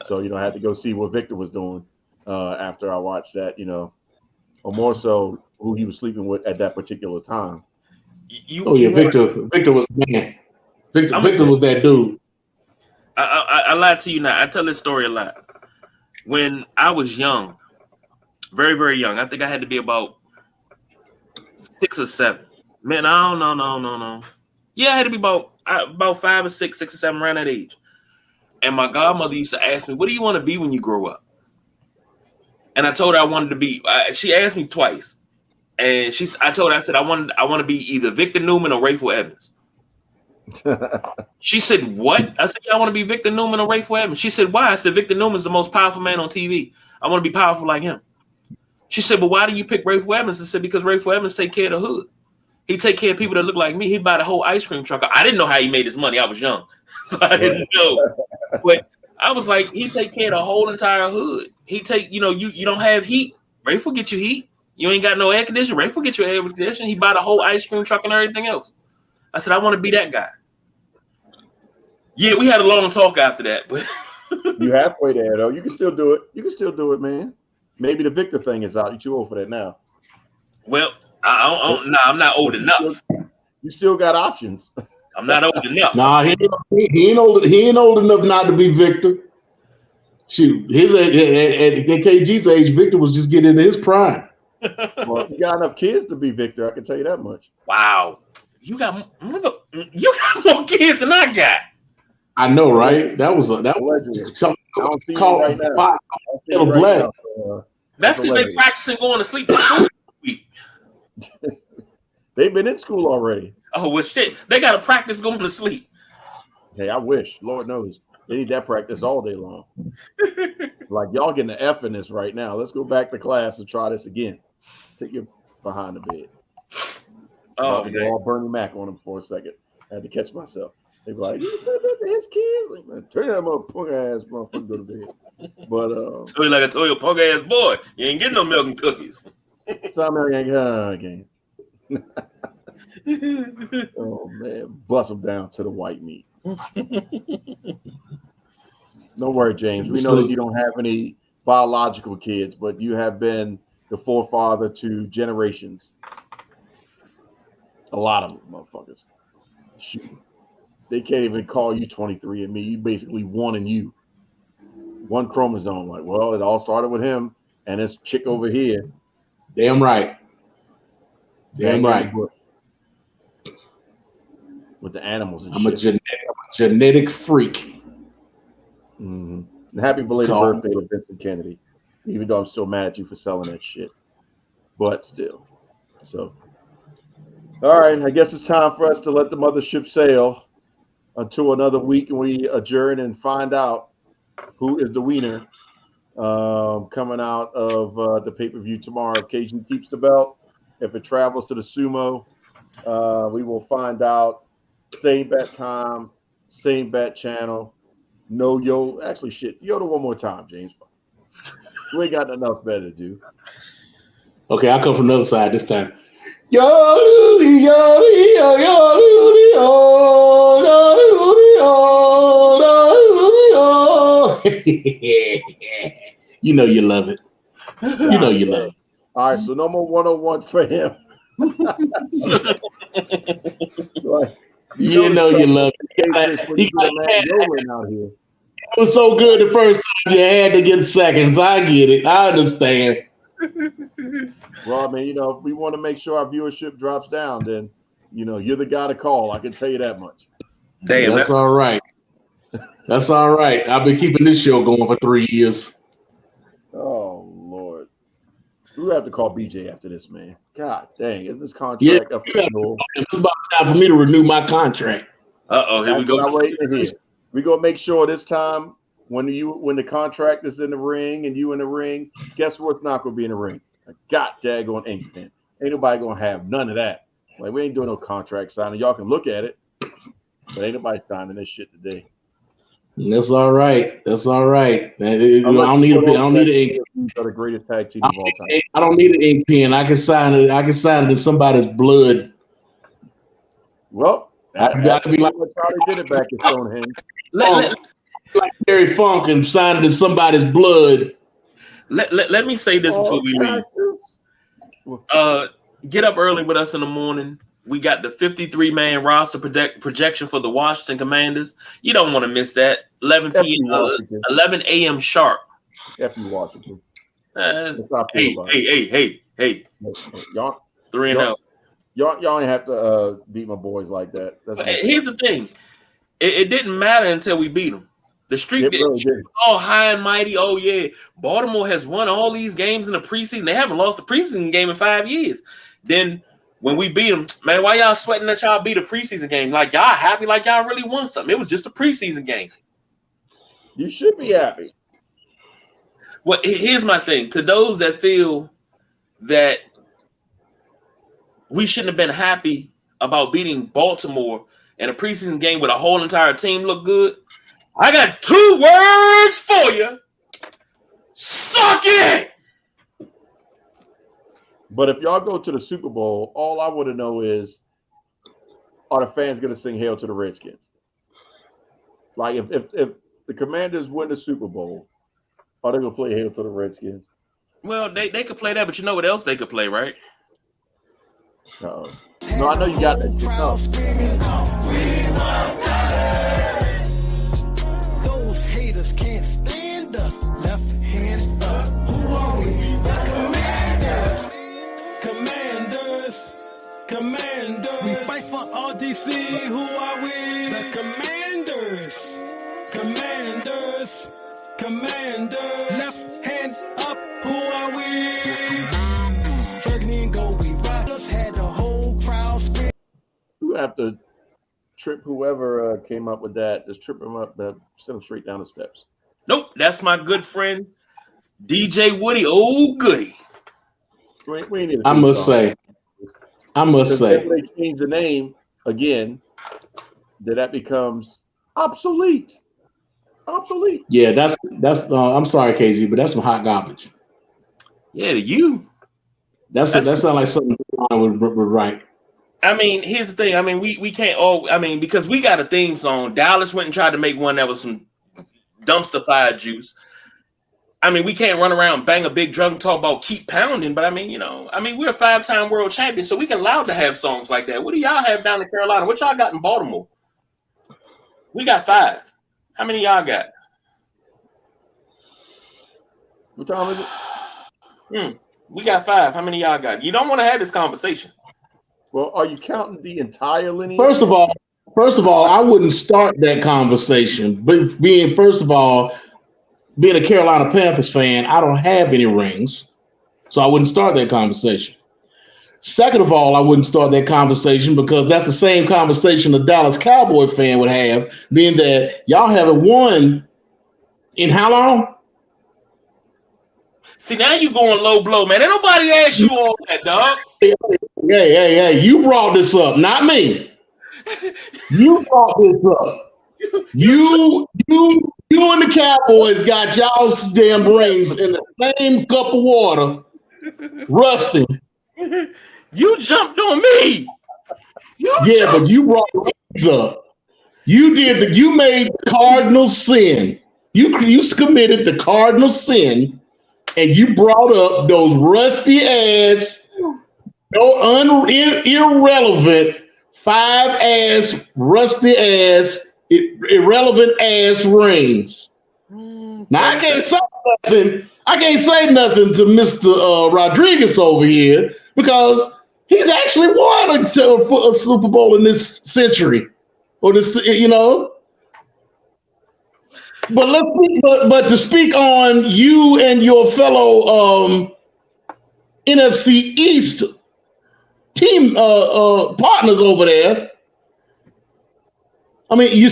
So, I had to go see what Victor was doing after I watched that, or more so who he was sleeping with at that particular time. Victor was the man. Victor was that dude. I lied to you now. I tell this story a lot. When I was young, very, very young, I think I had to be about 6 or 7. Man, no. Yeah, I had to be about 5 or 6 or 7, around that age. And my godmother used to ask me, "What do you want to be when you grow up?" And I told her I wanted to be. She asked me twice, and I told her, I said I want to be either Victor Newman or Rayful Evans. She said, "What?" I said, "Yeah, I want to be Victor Newman or Rayful Evans." She said, "Why?" I said, "Victor Newman's the most powerful man on TV. I want to be powerful like him." She said, "But why do you pick Rayful Evans?" I said, "Because Rayful Evans take care of the hood. He take care of people that look like me. He buy the whole ice cream truck." I didn't know how he made his money. I was young, so I didn't know. But I was like, he take care of the whole entire hood. He take, you don't have heat. Rayful get you heat. You ain't got no air conditioning. Rayful get you air conditioning. He buy the whole ice cream truck and everything else. I said, I want to be that guy. Yeah, we had a long talk after that, but you halfway there though. You can still do it. You can still do it, man. Maybe the Victor thing is out. You're too old for that now. Well, I'm not old enough. You still got options. I'm not old enough. Nah, he ain't old. He ain't old enough not to be Victor. Shoot, his at KG's age, Victor was just getting into his prime. Well, you got enough kids to be Victor. I can tell you that much. Wow, you got more kids than I got. I know, right? That was something I don't see called right now. black. That's because they practicing going to sleep for school. They've been in school already. Oh well, shit. They got to practice going to sleep. Hey, I wish. Lord knows. They need that practice all day long. Like, y'all getting the F in this right now. Let's go back to class and try this again. Take your behind the bed. Oh, man. All Bernie Mac on him for a second. I had to catch myself. They be like, you said that to his kids? Like, man, turn that punk ass motherfucker go to bed. But so you like I told you, punk ass boy, you ain't getting no milk and cookies. Game. Oh man, bust them down to the white meat. Don't worry, James. We know that you don't have any biological kids, but you have been the forefather to generations. A lot of them, motherfuckers. Shoot. They can't even call you 23andMe. You basically one and you. One chromosome. Like, well, it all started with him and this chick over here. Damn right. Damn right. With the animals and I'm shit. a genetic freak. Mm-hmm. And happy belated birthday to Vincent Kennedy. Even though I'm still mad at you for selling that shit. But still. So. All right. I guess it's time for us to let the mothership sail until another week, and we adjourn and find out who is the winner coming out of the pay-per-view tomorrow. If KG keeps the belt, if it travels to the sumo, we will find out. Same bet time, same bet channel. No actually shit. Yoda one more time, James. We ain't got nothing else better to do. Okay, I'll come from the other side this time. Yo, you know you love it. You know you love it. All right, so no more 101 for him. Like, you know you love it. Out here. It was so good the first time you had to get seconds. I get it. I understand. Well, I mean, if we want to make sure our viewership drops down, then, you're the guy to call. I can tell you that much. Damn, that's all right. That's all right. I've been keeping this show going for 3 years. Oh, Lord. We have to call BJ after this, man. God dang, isn't this contract official? It's about time for me to renew my contract. Uh-oh, here we go. We're going to make sure this time when the contract is in the ring and you in the ring, guess what's not going to be in the ring? A god daggone ink pen. Ain't nobody going to have none of that. Like, we ain't doing no contract signing. Y'all can look at it, but ain't nobody signing this shit today. That's all right. That's all right. I don't need an ink. They're the greatest tag team of all time. I don't need an ink pen. I can sign it. I can sign it in somebody's blood. Well, I could be like how they did it back in Stonehenge. Like Terry Funk and sign it in somebody's blood. Let me say this before we leave. Get up early with us in the morning. We got the 53-man roster projection for the Washington Commanders. You don't want to miss that. 11 a.m. sharp. F you, Washington. Hey. Y'all 3-0. Y'all ain't have to beat my boys like that. Here's the thing. It didn't matter until we beat them. The streak was all high and mighty. Oh, yeah. Baltimore has won all these games in the preseason. They haven't lost a preseason game in 5 years. Then when we beat them, man, why y'all sweating that y'all beat a preseason game? Like, y'all happy like y'all really won something. It was just a preseason game. You should be happy. Well, here's my thing. To those that feel that we shouldn't have been happy about beating Baltimore in a preseason game with a whole entire team look good, I got 2 words for you. Suck it! But if y'all go to the Super Bowl, all I want to know is, are the fans going to sing Hail to the Redskins? Like, if the Commanders win the Super Bowl, are they going to play Hail to the Redskins? Well, they could play that, but you know what else they could play, right? No, I know you got that. Those haters can't stand us. Left hand up. Who are we? Commanders. Commanders. We fight for RDC. Who are we? The Commanders. Commanders. Commanders. Left hand up. Who are we? Burgundy and gold. We rockers had the whole crowd spin. You have to trip whoever came up with that. Just trip him up, send him straight down the steps. Nope, that's my good friend DJ Woody. Oh, goody. We need I must say, when they change the name again, that becomes obsolete. Obsolete. Yeah, that's. I'm sorry, KG, but that's some hot garbage. Yeah, to you. That sounds like something I would write. I mean, here's the thing. I mean, we can't all. I mean, because we got a theme song. Dallas went and tried to make one that was some dumpster fire juice. I mean, we can't run around and bang a big drum and talk about keep pounding. But I mean, we're a 5-time world champion, so we can allowed to have songs like that. What do y'all have down in Carolina? What y'all got in Baltimore? We got 5. How many y'all got? What time is it? We got 5. How many y'all got? You don't want to have this conversation. Well, are you counting the entire lineage? First of all, I wouldn't start that conversation. But being a Carolina Panthers fan, I don't have any rings, so I wouldn't start that conversation. Second of all, I wouldn't start that conversation because that's the same conversation a Dallas Cowboy fan would have, being that y'all haven't won in how long? See, now you going low blow, man. Ain't nobody asked you all that, dog. Hey, you brought this up, not me. You brought this up. You and the Cowboys got y'all's damn rings in the same cup of water, rusting. You jumped on me. But you brought the rings up. You made the cardinal sin. You committed the cardinal sin, and you brought up those rusty ass, irrelevant 5-ass, rusty ass, irrelevant ass rings. Now I can't say nothing to Mr. Rodriguez over here because he's actually won a Super Bowl in this century, or this, But but to speak on you and your fellow NFC East team partners over there. I mean, you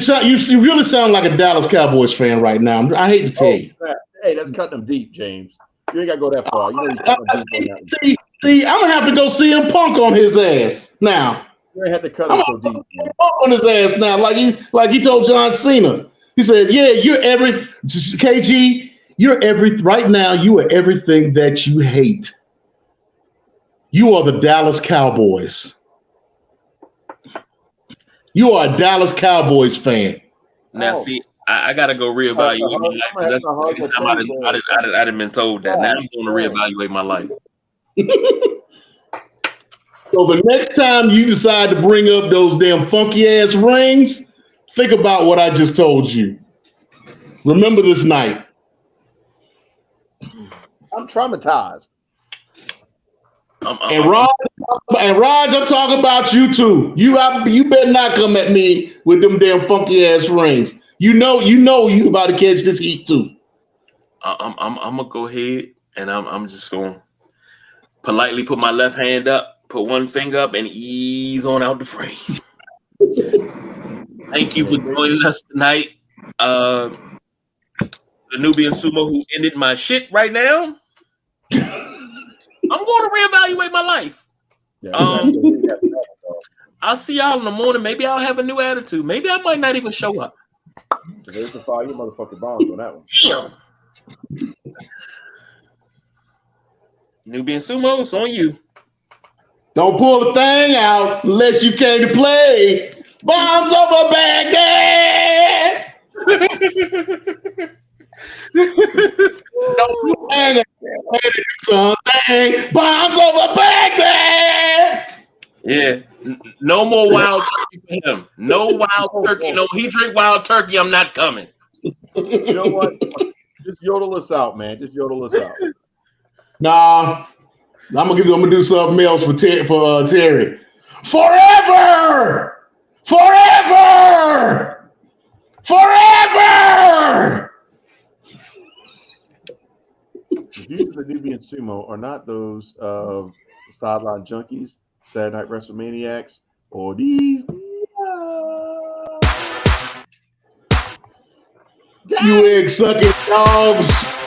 really sound like a Dallas Cowboys fan right now. I hate to tell you. Hey, that's cutting them deep, James. You ain't got to go that far. You See, I'm gonna have to go CM Punk on his ass now. You ain't have to cut him so deep. Punk on his ass now, like he told John Cena. He said, "Yeah, KG. Right now. You are everything that you hate. You are the Dallas Cowboys. You are a Dallas Cowboys fan." Now, see, I gotta go reevaluate my life because that's the second time I done been told that. Now I'm going to reevaluate my life. So the next time you decide to bring up those damn funky ass rings, think about what I just told you. Remember this night. I'm traumatized. And Raj, I'm talking about you too. You better not come at me with them damn funky ass rings. You know you about to catch this heat too. I'm gonna go ahead and I'm just gonna politely put my left hand up, put one finger up, and ease on out the frame. Thank you for joining us tonight. The Nubian Sumo who ended my shit right now. I'm going to reevaluate my life. I'll see y'all in the morning. Maybe I'll have a new attitude. Maybe I might not even show up. There's the fire, you motherfucking bombs on that one. Damn. Nubian Sumo, it's on you. Don't pull the thing out unless you came to play. Bombs over Baghdad. Don't hang it. No more wild turkey for him. No wild turkey. No, he drink wild turkey. I'm not coming. You know what? Just yodel us out, man. Just yodel us out. Nah, I'm gonna do something else for Terry. Forever, forever, forever. The views of Nubian Sumo are not those of Sideline Junkies, Saturday Night Wrestlemaniacs, or these. You egg sucking dogs.